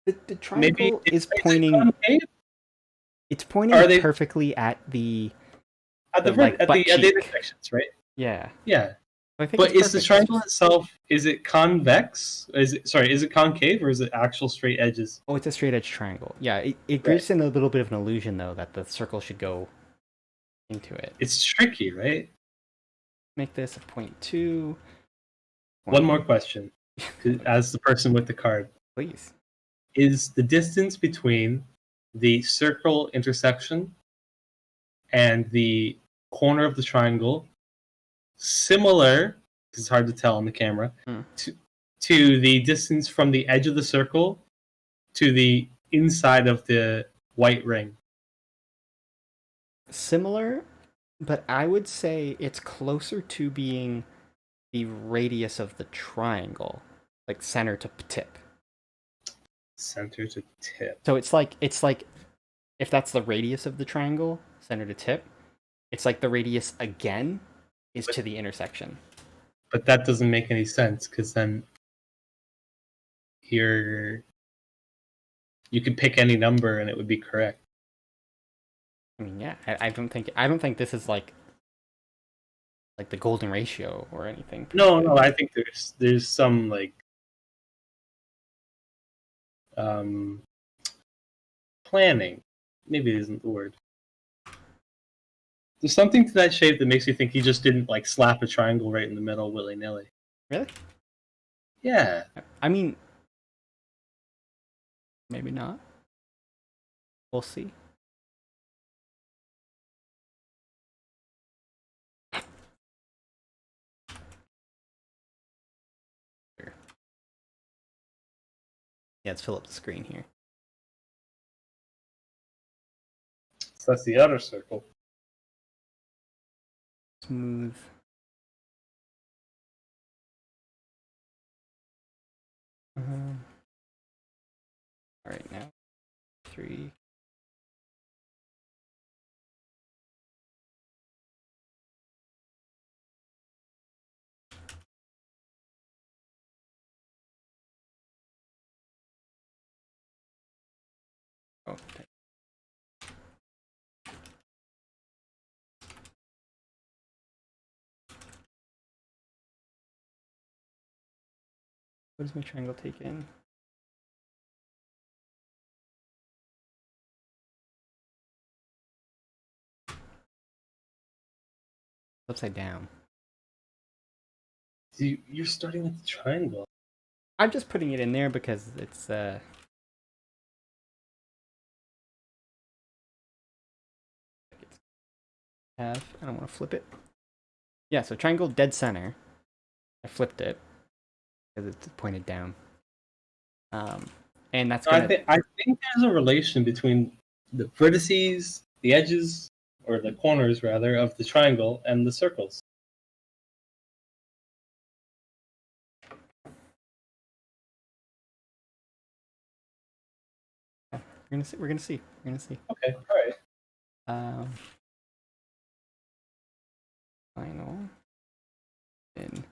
The Maybe triangle is is it pointing. concave? It's Or pointing are they perfectly at the at the like butt at the cheek. intersections, right? Yeah, Yeah. I think it's But is the perfect. It's triangle just itself, is it convex? Is it concave or is it actual straight edges? oh, it's a straight edge triangle. Yeah, it Right. gives in a little bit of an illusion though that the circle should go into it. It's tricky, right? Make this a point 2. One more question, as the person with the card. Please. Is the distance between the circle intersection and the corner of the triangle similar, because it's hard to tell on the camera, Hmm. to the distance from the edge of the circle to the inside of the white ring? Similar, but I would say it's closer to being the radius of the triangle, like center to tip. Center to tip. So it's like if that's the radius of the triangle, center to tip, it's like the radius again is But, to the intersection. but that doesn't make any sense because then you're you could pick any number and it would be correct. I mean, yeah, I don't think this is like the golden ratio or anything. No, no, I think there's some like um, planning. Maybe it isn't the word. There's something to that shape that makes you think he just didn't like slap a triangle right in the middle willy nilly. Really? Yeah. I mean, maybe not. We'll see. Here. Yeah, let's fill up the screen here. So that's the outer circle. Smooth. All right, now 3. Oh, okay. What does my triangle take in? Upside down. You're starting with the triangle. I'm just putting it in there because it's I don't want to flip it. Yeah, so triangle dead center. I flipped it because it's pointed down. And that's gonna. I think there's a relation between the vertices, the edges, or the corners rather, of the triangle and the circles. We're gonna see. We're gonna see. We're gonna see. Okay, all right. Um, final. In.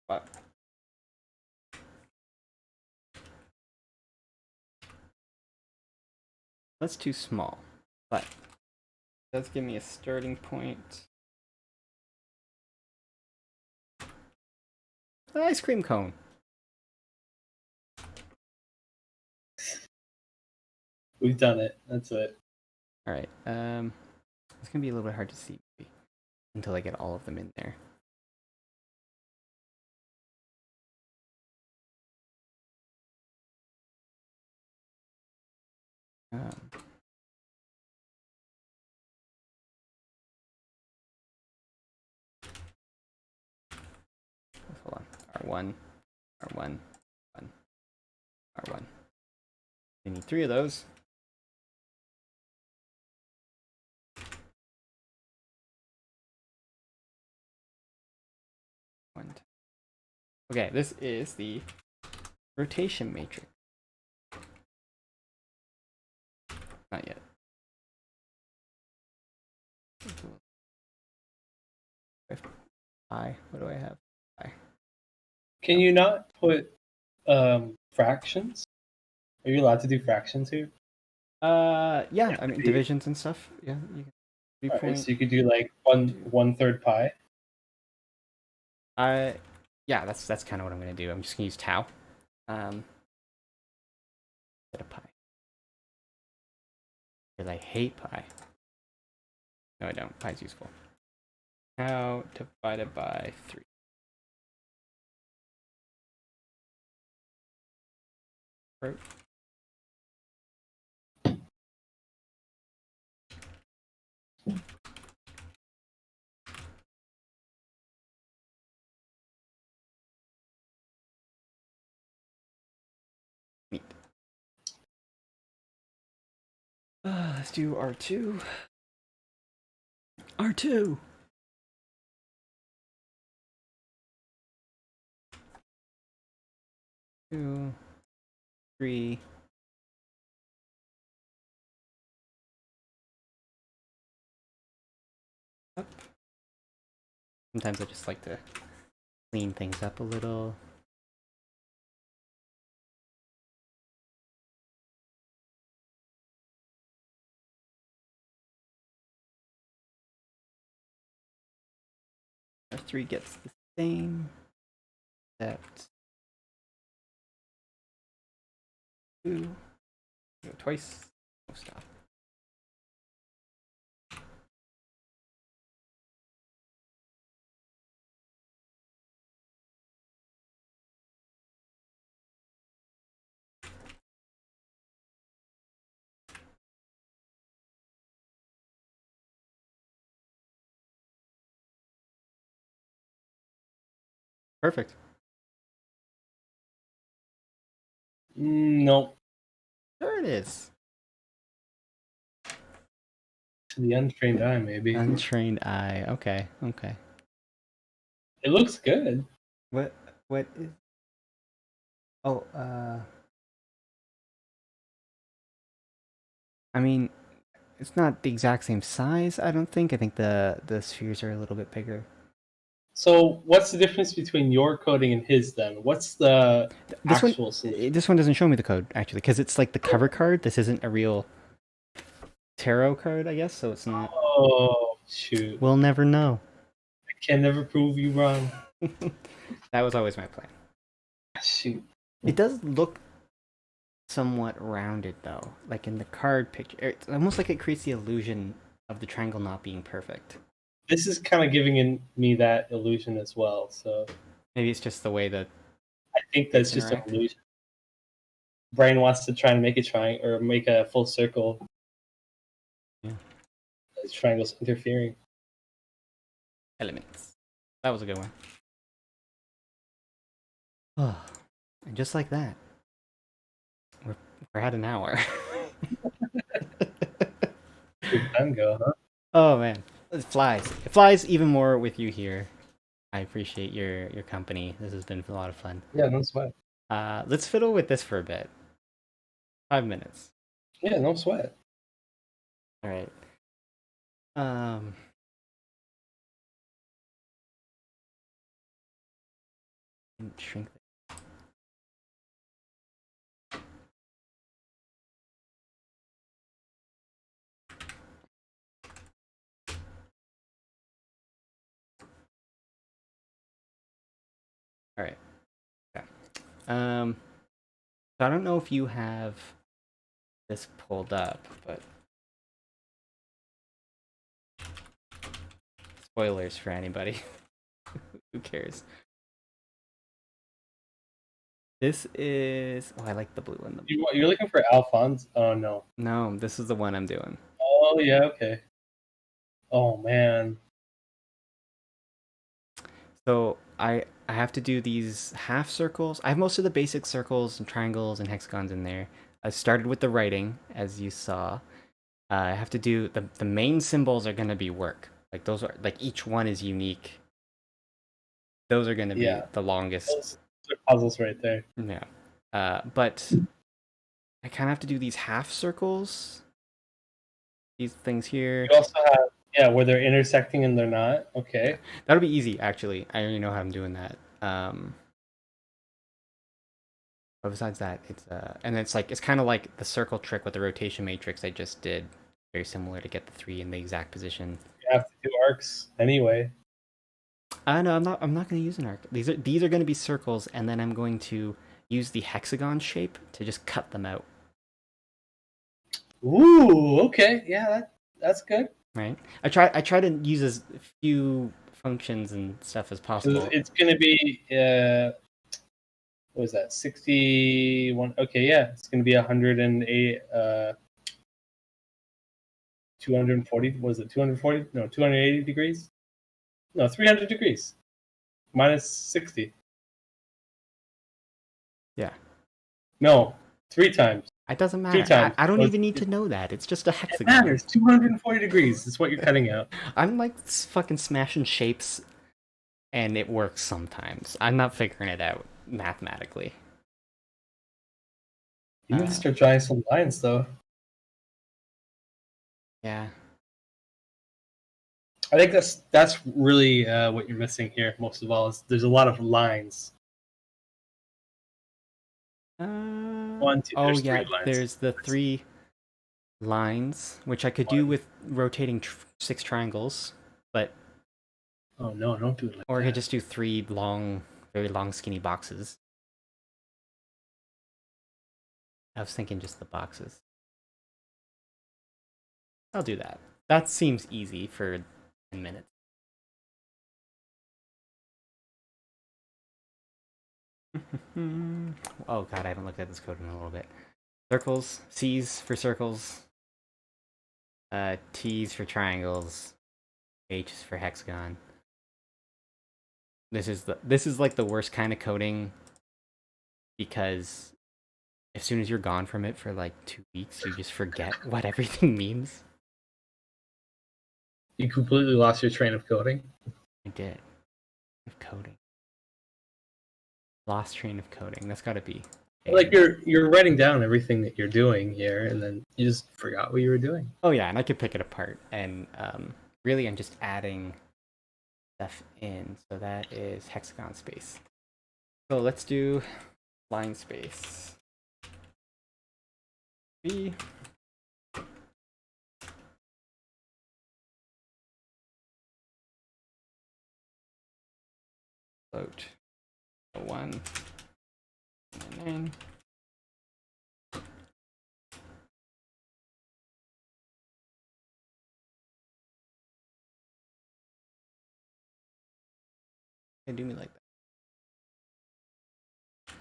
But that's too small. But it does give me a starting point. An ice cream cone. We've done it. That's it. All right. It's gonna be a little bit hard to see maybe, until I get all of them in there. Um, R1, R1, R1, R1. We need 3 of those. Okay, this is the rotation matrix. Not yet. I. What do I have? I. Can you not put fractions? Are you allowed to do fractions here? Yeah. I mean divisions and stuff. Yeah. You can. Alright, so you could do like one third pi. Yeah. That's kind of what I'm gonna do. I'm just gonna use tau. Bit of pi. Because I hate pi. No, I don't. Pi is useful. Tau divided by 3. Right. Neat. Let's do R2. R2. 2, 3. Up. Sometimes I just like to clean things up a little. R3 gets the same, except 2. Go twice. No stop. Perfect. Nope. There it is. To the untrained eye, maybe. Untrained eye. Okay. Okay. It looks good. What is? Oh, I mean, it's not the exact same size. I don't think. I think the spheres are a little bit bigger. So what's the difference between your coding and his then? What's the This actual solution? This one doesn't show me the code actually, because it's like the cover card. This isn't a real tarot card, I guess. So it's not. Oh shoot! We'll never know. I can never prove you wrong. That was always my plan. Shoot. It does look somewhat rounded though, like in the card picture. It's almost like it creates the illusion of the triangle not being perfect. This is kind of giving me that illusion as well. So Maybe it's just the way that I think that's just an illusion. Brain wants to try and make a triangle or make a full circle. Yeah. The triangle's interfering. Elements. That was a good one. Oh, and just like that, we're at an hour. Good time go, huh? Oh man, it flies. It flies even more with you here. I appreciate your company. This has been a lot of fun. Yeah, no sweat. Let's fiddle with this for a bit. 5 minutes. Yeah, no sweat. All right. Shrink. All right. Okay. So I don't know if you have this pulled up, but spoilers for anybody. Who cares? This is. Oh, I like the blue one. You're looking for Alphonse? Oh no. No, this is the one I'm doing. Oh yeah, okay. Oh man. So I I have to do these half circles. I have most of the basic circles and triangles and hexagons in there. I started with the writing, as you saw. I have to do the main symbols are gonna be work. Like those are like each one is unique. Those are gonna be Yeah, the longest. those are puzzles right there. Yeah. But I kind of have to do these half circles. These things here. You also have, yeah, where they're intersecting and they're not. Yeah, Okay. that'll be easy actually. I already know how I'm doing that. But besides that, it's and it's like it's kind of like the circle trick with the rotation matrix I just did. Very similar to get the three in the exact position. You have to do arcs anyway. No, I'm not. I'm not going to use an arc. These are going to be circles, and then I'm going to use the hexagon shape to just cut them out. Ooh, okay. Yeah, that's good. Right. I try to use as few functions and stuff as So possible. it's gonna be what was that? 61. Okay, yeah, it's gonna be 108. 240. Was it 240? No, 280 degrees. No, 300 degrees. Minus 60. Yeah. No, three times. It doesn't Two matter. times. I don't So even need to know that. It's just a it hexagon. matters. 240 degrees is what you're cutting out. I'm like fucking smashing shapes, and it works sometimes. I'm not figuring it out mathematically. You need to start drawing some lines, though. Yeah. I think that's really what you're missing here. Most of all, is there's a lot of lines. One, two. Oh There's yeah. three lines. There's the three lines, which I could do with rotating 6 triangles, but Oh no! Don't do it like or I that. could just do 3 long, very long, skinny boxes. I was thinking just the boxes. I'll do that. That seems easy for 10 minutes. Oh god, I haven't looked at this code in a little bit. Circles, C's for circles, T's for triangles, H is for hexagon. This is like the worst kind of coding because as soon as you're gone from it for like 2 weeks, you just forget what everything means. You completely lost your train of coding. I did. Of coding. Lost train of coding. That's got to be. Like you're writing down everything that you're doing here, and then you just forgot what you were doing. Oh yeah, and I could pick it apart, and really, I'm just adding stuff in. So that is hexagon space. So let's do line space. B. Float. 1. 9. They do me like that.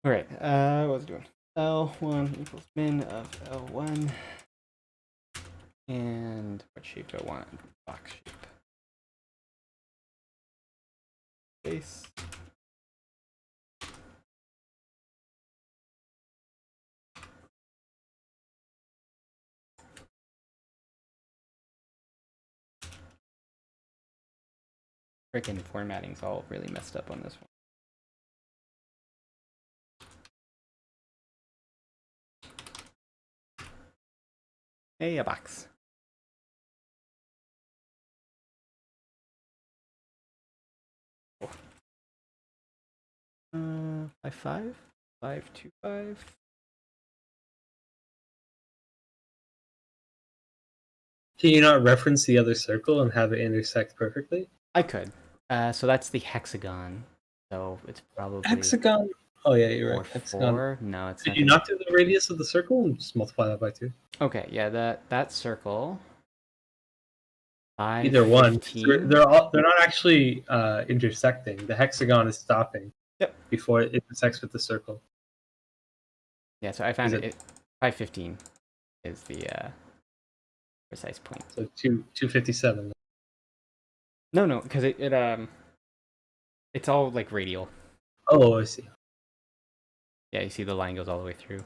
All right. What was I doing? L1 equals min of L1. And what shape do I want? Box shape. Base. Freaking formatting's all really messed up on this one. Hey, a box. Oh. 5, 5, 5, 2, 5. Can you not reference the other circle and have it intersect perfectly? I could. So that's the hexagon. So it's probably Hexagon. Oh yeah, you're or right. Hexagon. 4. No, it's Did not. you not do the radius of the circle and just multiply that by 2? Okay, yeah, that circle. 5, Either one. 15. They're not actually intersecting. The hexagon is stopping. Yep. Before it intersects with the circle. Yeah, so I found it 515 is the precise point. So 257. No, because it It's all like radial. Oh, I see. Yeah, you see the line goes all the way through.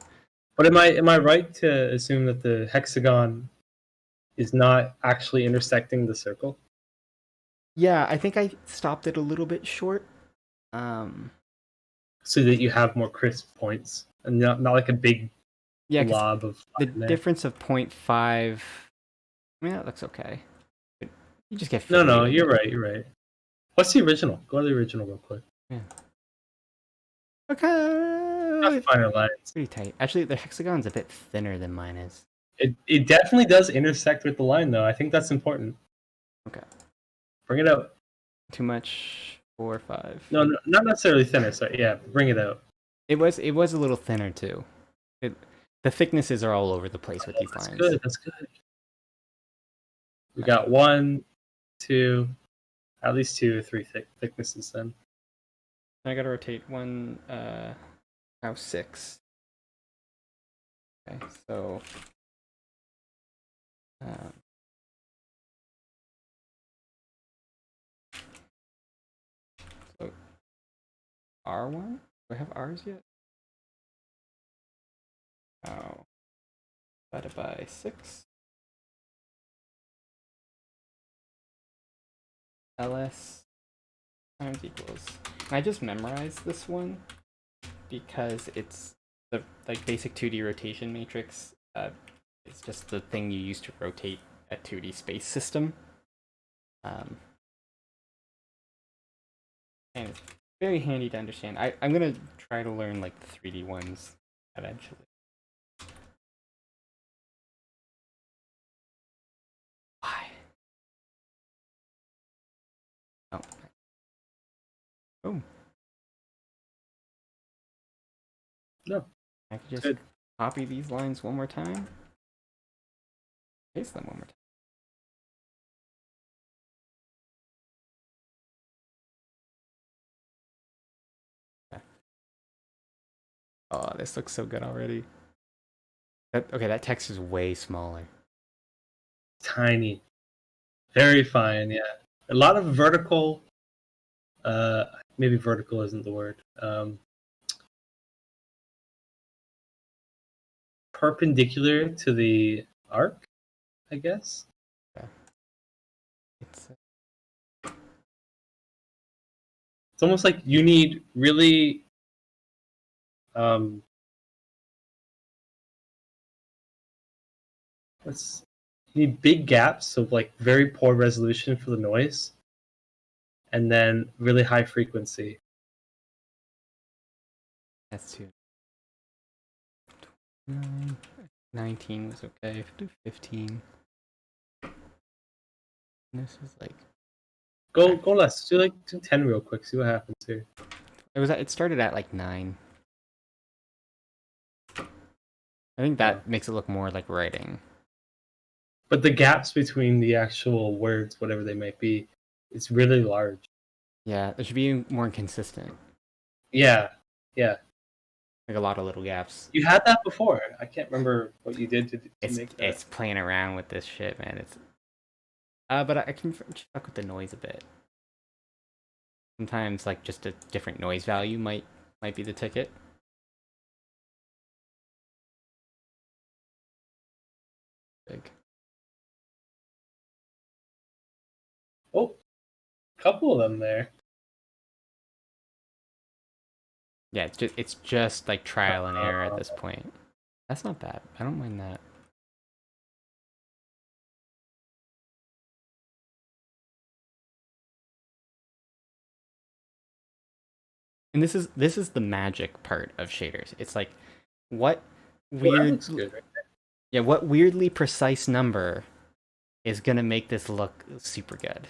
But am I right to assume that the hexagon is not actually intersecting the circle, Yeah, I think I stopped it a little bit short. Um, so that you have more crisp points and not like a big yeah, because blob of the line there? difference of 0.5. I mean, that looks okay. You just get No, fiddly no, with you're it. right. You're right. What's the original? Go to the original real quick. Yeah. Got Okay. finer lines. Pretty tight. Actually, the hexagon's a bit thinner than mine is. It definitely does intersect with the line, though. I think that's important. Okay. Bring it out. Too much. 4 or 5. No, no, not necessarily thinner. Sorry, yeah, bring it out. It was a little thinner too. It, the thicknesses are all over the place with Oh, these that's lines. good. That's good. We got one, two, at least two or three thicknesses then. I gotta rotate one. Now 6. Okay, so um, so R1. Do I have R's yet? Oh, divided by 6. LS times equals. And I just memorized this one because it's the like basic 2D rotation matrix. It's just the thing you use to rotate a 2D space system. Um, and it's very handy to understand. I'm gonna try to learn like the 3D ones eventually. Why? Oh, boom. No, I can just good. copy these lines one more time, paste them one more time. Oh, this looks so good already. Okay, that text is way smaller. Tiny, very fine. Yeah, a lot of vertical. Uh, maybe vertical isn't the word. Perpendicular to the arc, I guess. Yeah. It's It's almost like you need really um, let's you need big gaps of like very poor resolution for the noise, and then really high frequency. that's too. 9, 19 was okay. Do 15. And this is like Go less. Do 10 real quick. See what happens here. it started at like 9. I think Oh. that makes it look more like writing. But the gaps between the actual words, whatever they might be, it's really large. Yeah, it should be more consistent. Yeah, yeah. Like a lot of little gaps. You had that before. I can't remember what you did to It's make that. it's playing around with this shit, man. It's but I can fuck with the noise a bit. Sometimes like just a different noise value might be the ticket. Big. Oh, couple of them there. Yeah, it's just like trial and error at Uh, this point. That's not bad. I don't mind that. And this is the magic part of shaders. It's like what well, that weird looks good, right? yeah, what weirdly precise number is gonna make this look super good.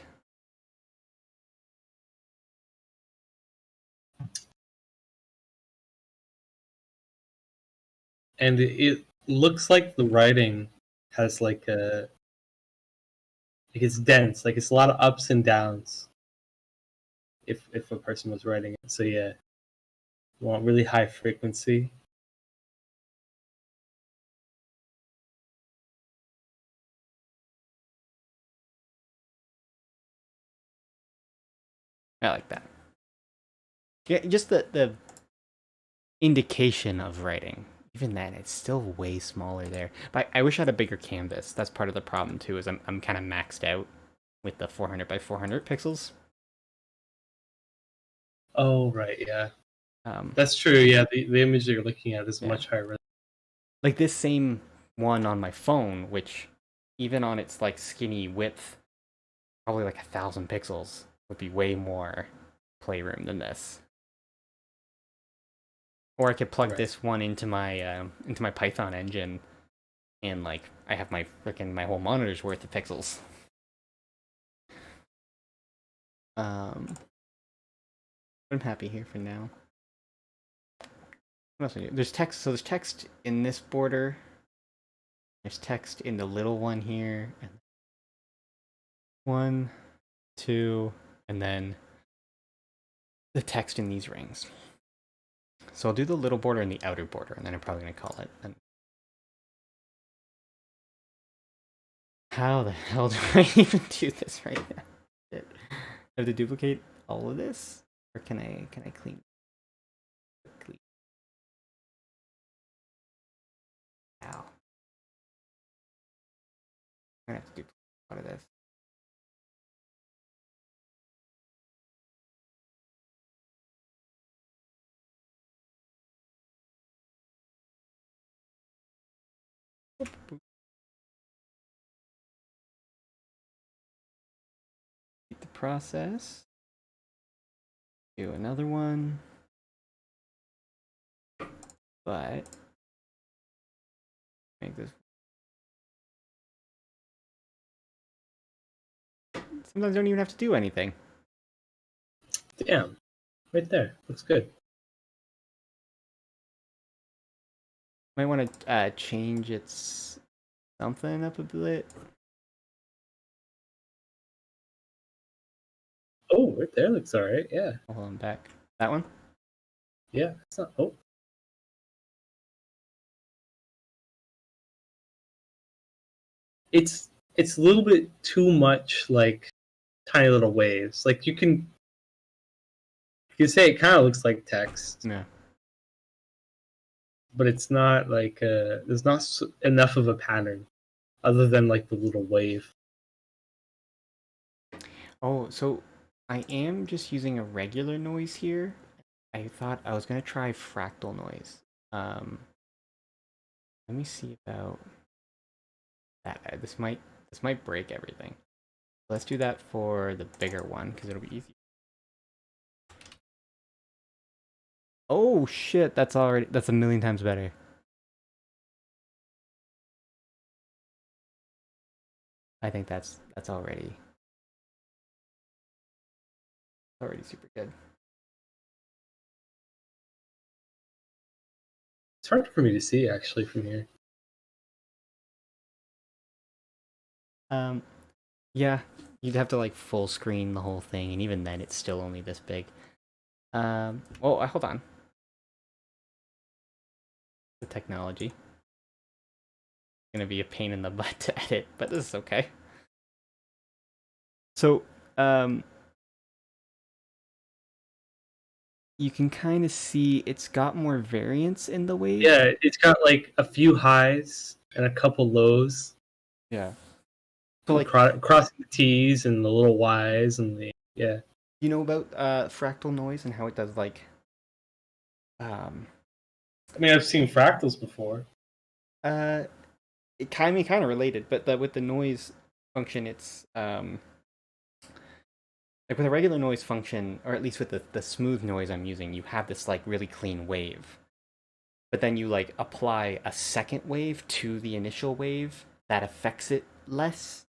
And it looks like the writing has like it's dense, like it's a lot of ups and downs. If a person was writing it, so yeah, you want really high frequency. I like that. Yeah, just the indication of writing. Even then, it's still way smaller there. But I wish I had a bigger canvas. That's part of the problem too. Is I'm kind of maxed out with the 400 by 400 pixels. Oh, right, yeah. Um, That's true, yeah. The image that you're looking at is yeah, much higher. like this same one on my phone, which even on its like skinny width, probably like 1,000 pixels, would be way more playroom than this. Or I could plug Right. this one into my Python engine, and like I have my freaking my whole monitor's worth of pixels. Um, I'm happy here for now. What else do I do? There's text. So there's text in this border. There's text in the little one here. And one, two, and then the text in these rings. So I'll do the little border and the outer border, and then I'm probably gonna call it. And how the hell do I even do this right now? Shit. I have to duplicate all of this, or can I clean? Ow. I'm gonna have to duplicate a lot of this. Repeat the process. Do another one. But make this. Sometimes I don't even have to do anything. Damn. Right there. Looks good. Might want to change its something up a bit. Oh, right there looks alright, yeah. Hold on, back. That one. Yeah, it's not. Oh, it's a little bit too much like tiny little waves. Like you can say it kind of looks like text, Yeah. but it's not like there's not enough of a pattern other than like the little wave. Oh, so I am just using a regular noise here. I thought I was gonna try fractal noise. Um, Let me see about that. This might break everything. Let's do that for the bigger one because it'll be easier. Oh shit, that's a million times better. I think that's already super good. It's hard for me to see actually from here. Um, yeah, you'd have to like full screen the whole thing, and even then, it's still only this big. Oh, hold on. The technology. It's gonna be a pain in the butt to edit, but this is okay. So, you can kind of see it's got more variance in the wave. Yeah, it's got like a few highs and a couple lows. Yeah. So like, Crossing the T's and the little Y's and the yeah. you know about fractal noise and how it does like um I mean, I've seen fractals before. uh it kind of related, but with the noise function, it's like with a regular noise function, or at least with the smooth noise I'm using, you have this like really clean wave. But then you like apply a second wave to the initial wave that affects it less,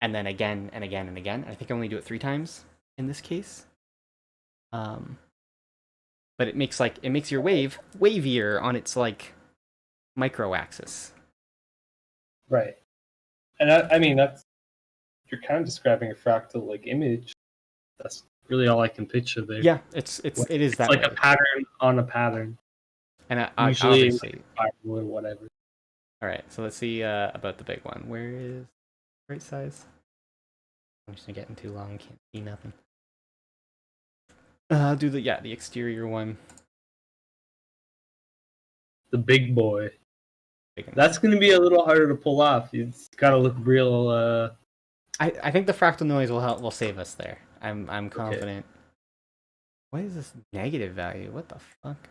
and then again and again and again. I think I only do it 3 times in this case. Um, but it makes your wave wavier on its like micro axis. Right. And I mean that's you're kind of describing a fractal like image. That's really all I can picture there. Yeah, it is It's that like a way. pattern on a pattern. And I Usually like obviously, a spiral or whatever. all right. So let's see about the big one. Where is right size? I'm just getting too long. Can't see nothing. I'll do the exterior one. The big boy. Big one. That's going to be a little harder to pull off. It's got to look real. I think the fractal noise will save us there. I'm confident. Okay. What is this negative value? What the fuck?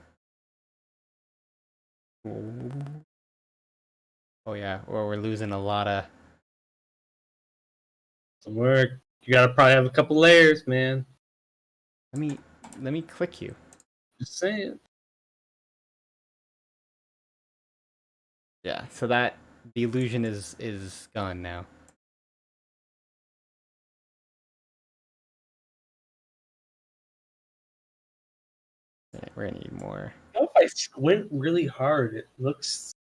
Oh yeah, or we're losing a lot of. Some work. You gotta probably have a couple layers, man. Let me click you. Just saying. Yeah, so that the illusion is gone now. We're gonna need more. If I squint really hard, it looks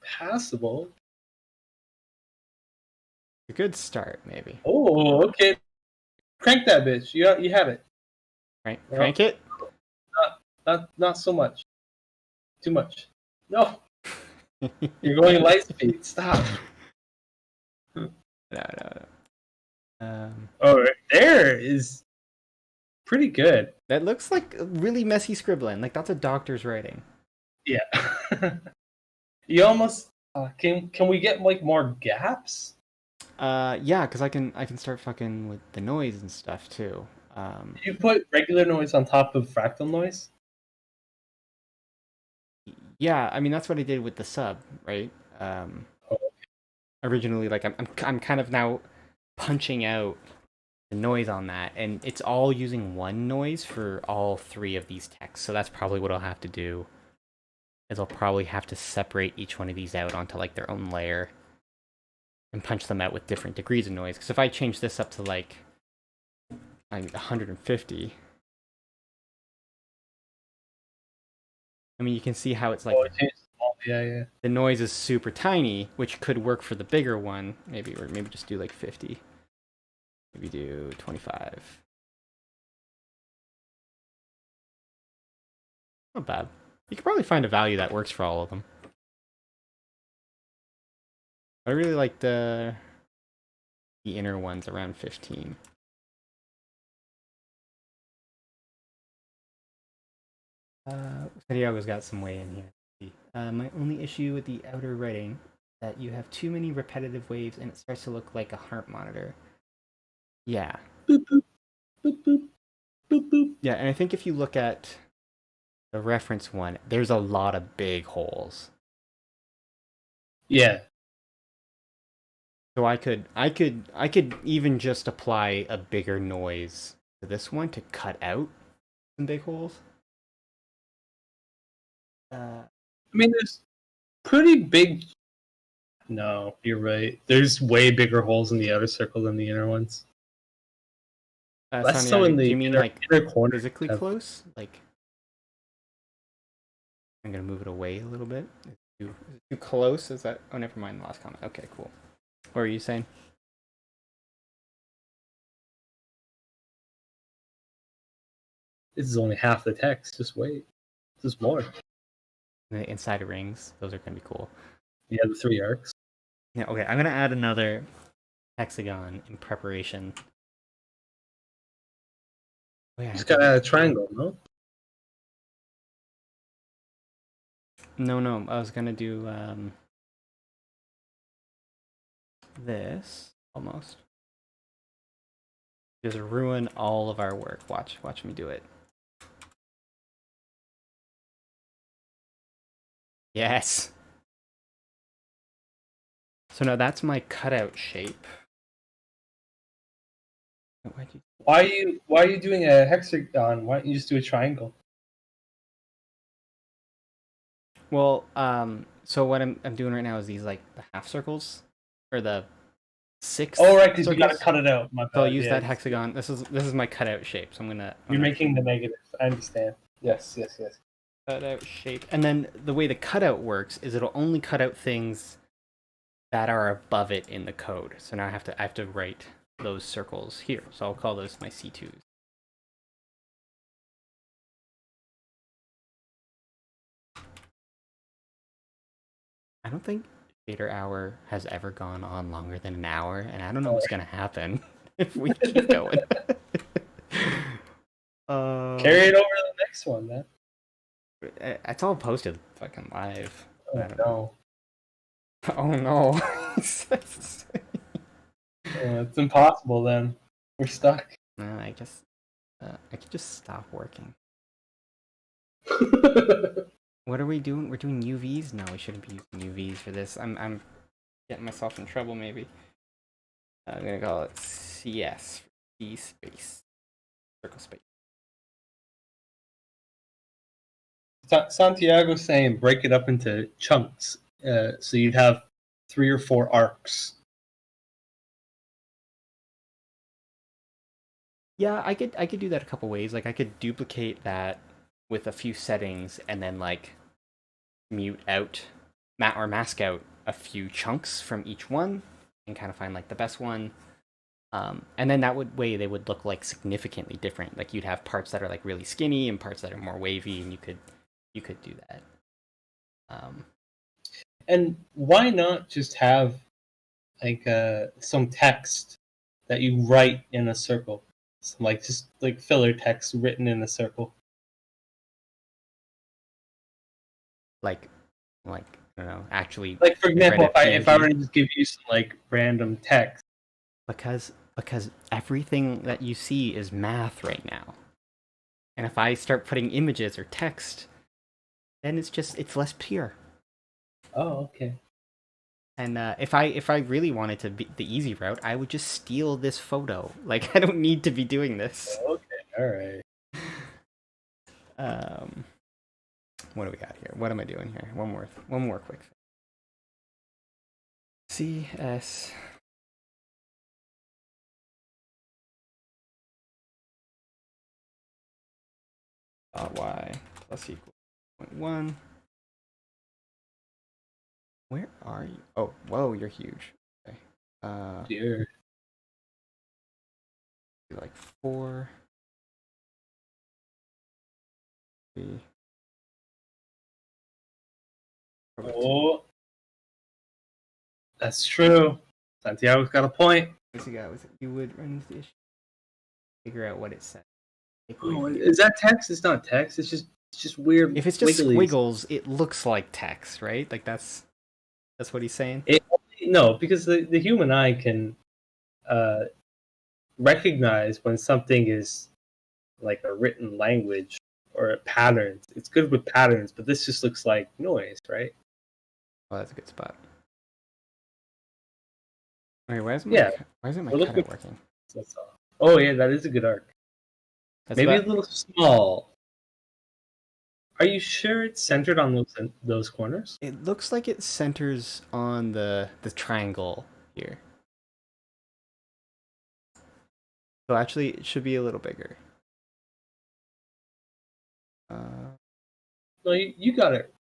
passable. A good start, maybe. Oh, okay. Crank that bitch. You have it. Crank it? Not so much. Too much. No. You're going light speed. Stop. No. Oh, right there is pretty good. That looks like really messy scribbling. Like that's a doctor's writing. Yeah. You almost can we get like more gaps? Yeah, because I can start fucking with the noise and stuff too. You put regular noise on top of fractal noise? Yeah, I mean that's what I did with the sub, right? Originally, like I'm kind of now punching out the noise on that, and it's all using one noise for all three of these texts. So that's probably what I'll have to do. Is I'll probably have to separate each one of these out onto like their own layer and punch them out with different degrees of noise. Because if I change this up to like 150, I mean you can see how it's like yeah. The noise is super tiny, which could work for the bigger one. Maybe just do like 50. Maybe do 25. Not bad. You could probably find a value that works for all of them. I really like the inner ones around 15. Santiago's got some way in here. My only issue with the outer writing is that you have too many repetitive waves and it starts to look like a heart monitor. Yeah. Boop, boop, boop, boop, boop, boop. Yeah, and I think if you look at the reference one, there's a lot of big holes. Yeah. So I could even just apply a bigger noise to this one to cut out some big holes. I mean, there's pretty big. No, you're right. There's way bigger holes in the outer circle than the inner ones. Less so in the do you mean inner, like inner corner. physically close? Like, I'm gonna move it away a little bit. Is it too close? Is that? Oh, never mind. The last comment. Okay, cool. What are you saying? This is only half the text. Just wait. This is more. The inside rings. Those are gonna be cool. Yeah, the 3 arcs. Yeah. Okay. I'm gonna add another hexagon in preparation. Oh, yeah, Just gotta add a triangle, no? No. I was gonna do this almost. Just ruin all of our work. Watch me do it. Yes. So now that's my cutout shape. Why are you doing a hexagon? Why don't you just do a triangle? Well, so what I'm doing right now is these like the half circles or the 6. Oh, right, because you gotta cut it out. So I'll use that hexagon. This is my cutout shape. So You're making the negative. I understand. Yes. Cutout shape, and then the way the cutout works is it'll only cut out things that are above it in the code. So now I have to write those circles here. So I'll call those my C2s. I don't think Shader Hour has ever gone on longer than an hour, and I don't know what's gonna happen if we keep going. Carry it over to the next one, man. It's all posted fucking live. Oh I don't know. no. Oh no. It's impossible then. We're stuck. No, I guess I could just stop working. What are we doing? We're doing UVs? No, we shouldn't be using UVs for this. I'm getting myself in trouble maybe. I'm gonna call it CS for C space. Circle space. Santiago's saying break it up into chunks, so you'd have 3 or 4 arcs. Yeah, I could do that a couple ways. Like I could duplicate that with a few settings and then like mute out or mask out a few chunks from each one and kind of find like the best one. And then that way they would look like significantly different. Like you'd have parts that are like really skinny and parts that are more wavy, and you could do that. And why not just have like some text that you write in a circle, some like just like filler text written in a circle. like I don't know, actually Like for example, if I PNG. were to just give you some like random text. Because everything that you see is math right now. And if I start putting images or text, then it's less pure. Oh, okay. And if I really wanted to be the easy route, I would just steal this photo. Like I don't need to be doing this. Okay, all right. What do we got here? What am I doing here? One more quick thing. CS y plus equals 0.1. Where are you? Oh, whoa, you're huge. Okay. Dear. Like 4. 3. Oh, that's true. Santiago's got a point. You would run into the issue. Figure out what it said. Oh, is that text? It's not text. It's just weird. If it's just wigglies. squiggles, it looks like text, right? Like that's what he's saying. No, because the human eye can recognize when something is like a written language or patterns. It's good with patterns, but this just looks like noise, right? Oh, that's a good spot. Wait, why isn't my cutout working? That's all. Oh yeah, that is a good arc. That's Maybe a little small. Are you sure it's centered on those corners? It looks like it centers on the triangle here. So actually, it should be a little bigger. No, you got it.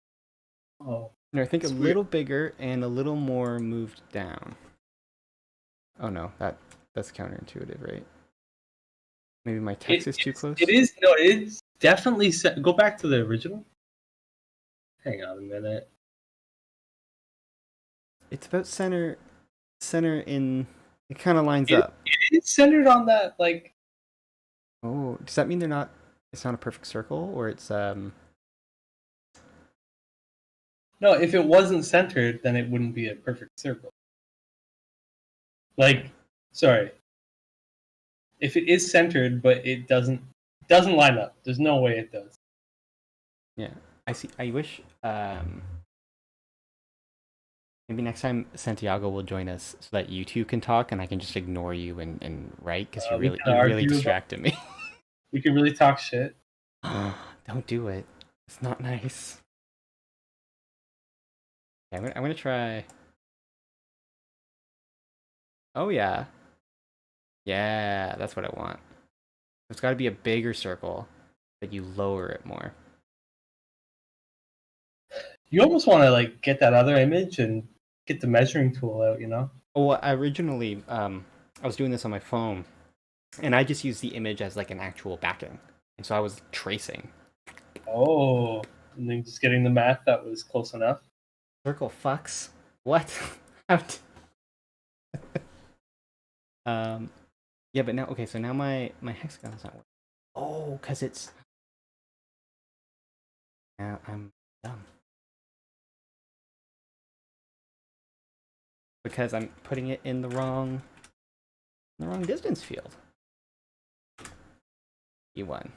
Oh. No, I think a little bigger and a little more moved down. Oh no, that's counterintuitive, right? Maybe my text is too close? It is. No, it's definitely set. Go back to the original. Hang on a minute. It's about center in... It kind of lines up. It's centered on that, like... Oh, does that mean it's not a perfect circle? Or it's... No, if it wasn't centered, then it wouldn't be a perfect circle. Like, sorry. If it is centered, but it doesn't line up. There's no way it does. Yeah, I see. I wish maybe next time Santiago will join us so that you two can talk and I can just ignore you and write because you're really distracting me. We can really talk shit. Don't do it. It's not nice. Okay, I'm gonna try. Oh yeah. Yeah, that's what I want. It's got to be a bigger circle, but you lower it more. You almost want to like get that other image and get the measuring tool out, you know? Well, originally, I was doing this on my phone, and I just used the image as like an actual backing, and so I was tracing. Oh, and then just getting the math that was close enough. Circle fucks. What? Yeah, but now okay. So now my hexagon's not working. Oh, because it's... Now I'm dumb. Because I'm putting it in the wrong distance field. E1.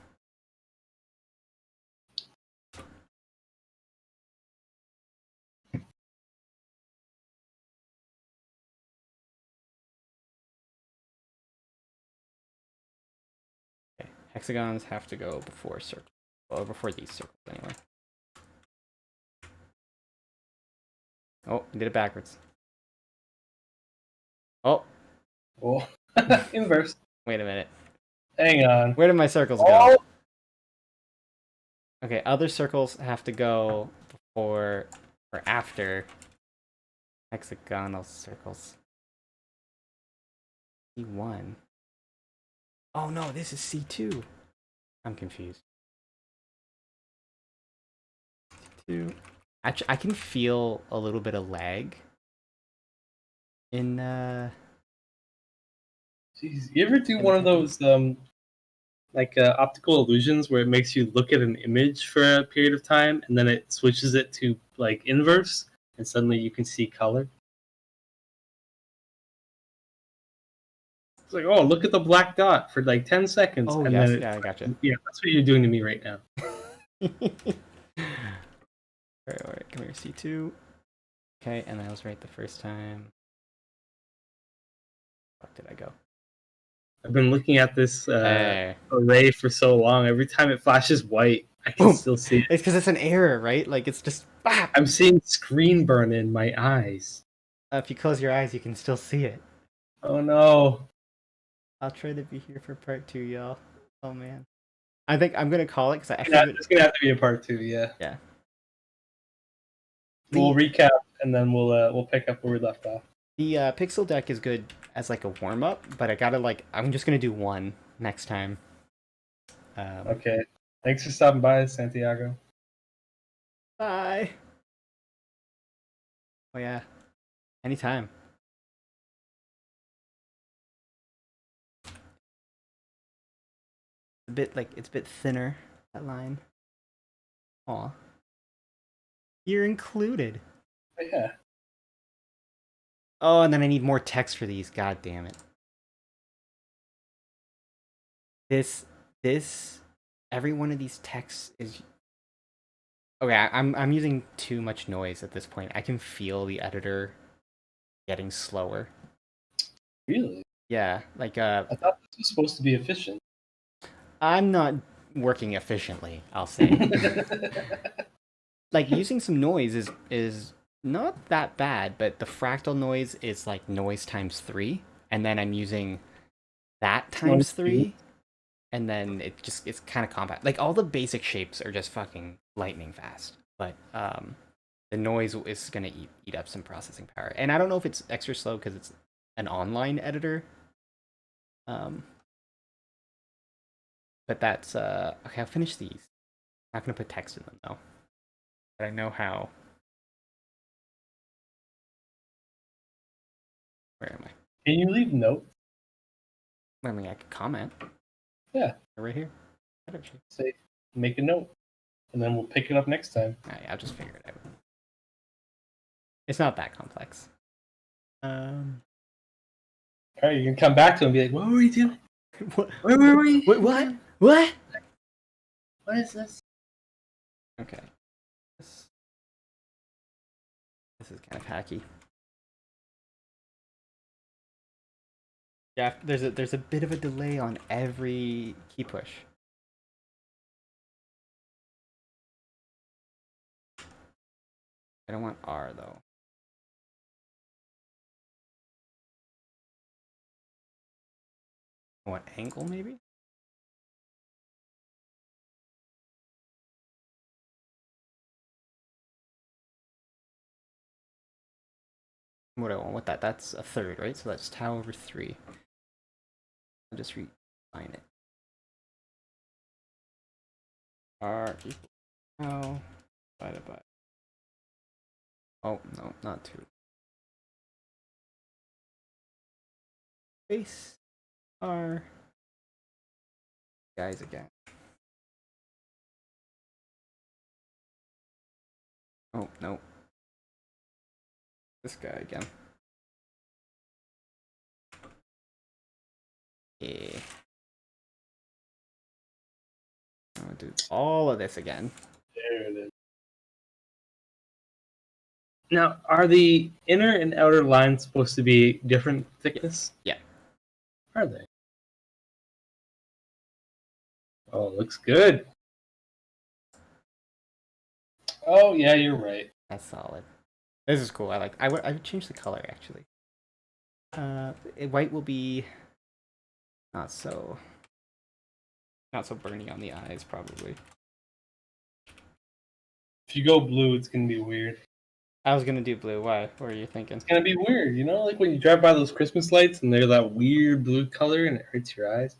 Okay. Hexagons have to go before circles. Well, before these circles, anyway. Oh, I did it backwards. Oh. Oh, inverse. Wait a minute. Hang on. Where did my circles go? Okay, other circles have to go before or after hexagonal circles. C1. Oh no, this is C2. I'm confused. C2. Actually, I can feel a little bit of lag in Jeez, you ever do one of those optical illusions where it makes you look at an image for a period of time and then it switches it to like inverse and suddenly you can see color? It's like, oh, look at the black dot for like 10 seconds. Oh and yes, then yeah, I gotcha. yeah, that's what you're doing to me right now. Alright, come here, C2. Okay, and I was right the first time. Where did I go? I've been looking at this Hey. array for so long. Every time it flashes white, I can Boom. still see it. It's because it's an error, right? Like it's just. Ah! I'm seeing screen burn in my eyes. If you close your eyes, you can still see it. Oh no. I'll try to be here for part 2, y'all. Oh man. I think I'm gonna call it because I Yeah, actually. it's gonna have to be a part 2, yeah. Yeah. We'll recap and then we'll pick up where we left off. The pixel deck is good as like a warm up, but I gotta like I'm just gonna do one next time. Okay. Thanks for stopping by, Santiago. Bye. Oh yeah. Anytime. It's a bit thinner, that line. Aw. You're included. Yeah. Oh, and then I need more text for these. God damn it. This every one of these texts is okay. I'm using too much noise at this point. I can feel the editor getting slower. Really? Yeah, like I thought this was supposed to be efficient. I'm not working efficiently, I'll say. Like using some noise is not that bad, but the fractal noise is like noise times 3, and then I'm using that times 3, and then it's kind of compact. Like all the basic shapes are just fucking lightning fast, but the noise is gonna eat up some processing power. And I don't know if it's extra slow because it's an online editor. But that's okay. I'll finish these. I'm not gonna put text in them though, but I know how. Where am I? Can you leave notes? I mean, I could comment. Yeah. Right here. Say, make a note, and then we'll pick it up next time. Alright, I'll just figure it out. It's not that complex. All right, you can come back to it and be like, "What were we doing? What? Where were we? What? What? What? What is this?" Okay. This is kind of hacky. Yeah, there's a bit of a delay on every key push. I don't want R though. I want angle maybe? What do I want with that? That's a third, right? So that's tau over 3. I'll just refine it. R equals tau divided by. Oh, no, not 2. Base R. guys again. Oh, no. This guy again. Yeah. I'll do all of this again. There it is. Now, are the inner and outer lines supposed to be different thickness? Yeah. Are they? Oh, looks good. Oh, yeah, you're right. That's solid. This is cool. I would change the color actually. White will be not so burny on the eyes probably. If you go blue, it's gonna be weird. I was gonna do blue. Why? What were you thinking? It's gonna be weird, you know, like when you drive by those Christmas lights and they're that weird blue color and it hurts your eyes.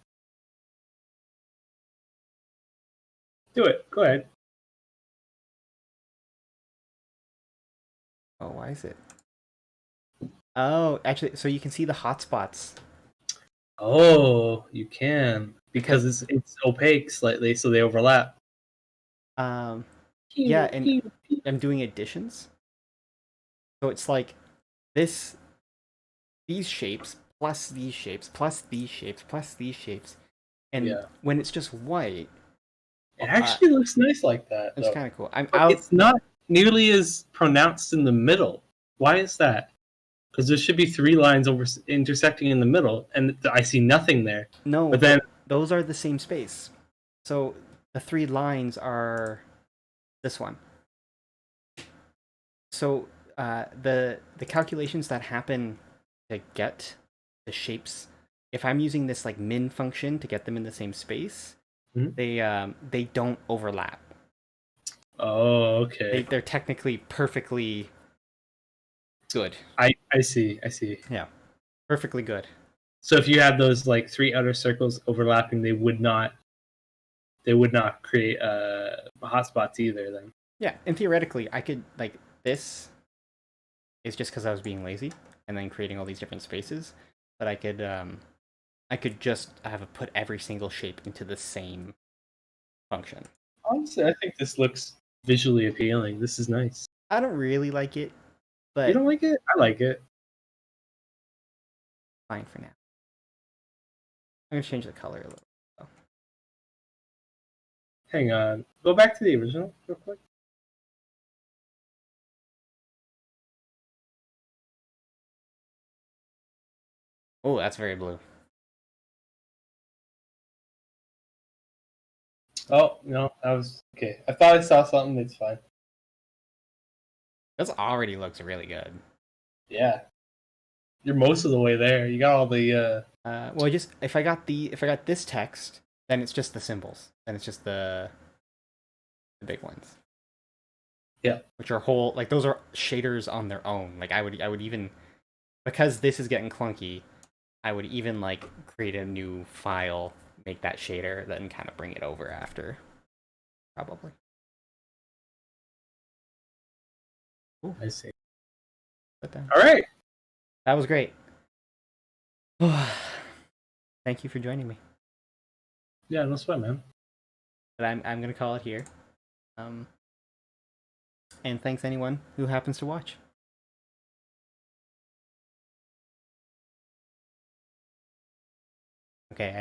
Do it. Go ahead. Oh, why is it? Oh, actually, so you can see the hot spots. Oh, you can because it's opaque slightly, so they overlap. Yeah, and I'm doing additions. So it's like these shapes plus these shapes plus these shapes plus these shapes, and when it's just white, it actually looks nice like that. It's kind of cool. It's not nearly as pronounced in the middle. Why is that? Because there should be 3 lines intersecting in the middle, and I see nothing there. No, but then those are the same space. So the 3 lines are this one. So the calculations that happen to get the shapes, if I'm using this like min function to get them in the same space, they don't overlap. Oh, okay. They're technically perfectly good. I see. Yeah, perfectly good. So if you had those like 3 outer circles overlapping, they would not create hotspots either. Then yeah, and theoretically, I could like this is just because I was being lazy and then creating all these different spaces, but I could just have put every single shape into the same function. Honestly, I think this looks visually appealing. This is nice. I don't really like it, but you don't like it? I like it. Fine for now. I'm gonna change the color a little. Hang on. Go back to the original real quick. Oh, that's very blue. Oh, no, that was okay. I thought I saw something. It's fine. This already looks really good. Yeah. You're most of the way there. You got all the well, just if I got this text, then it's just the symbols. Then it's just the big ones. Yeah. Which are whole, like those are shaders on their own. Like I would even, because this is getting clunky, I would even like create a new file, make that shader, then kind of bring it over after. Probably. Ooh, I see. Put that. All right. That was great. Thank you for joining me. Yeah, no sweat, man. But I'm gonna call it here. And thanks anyone who happens to watch. Okay,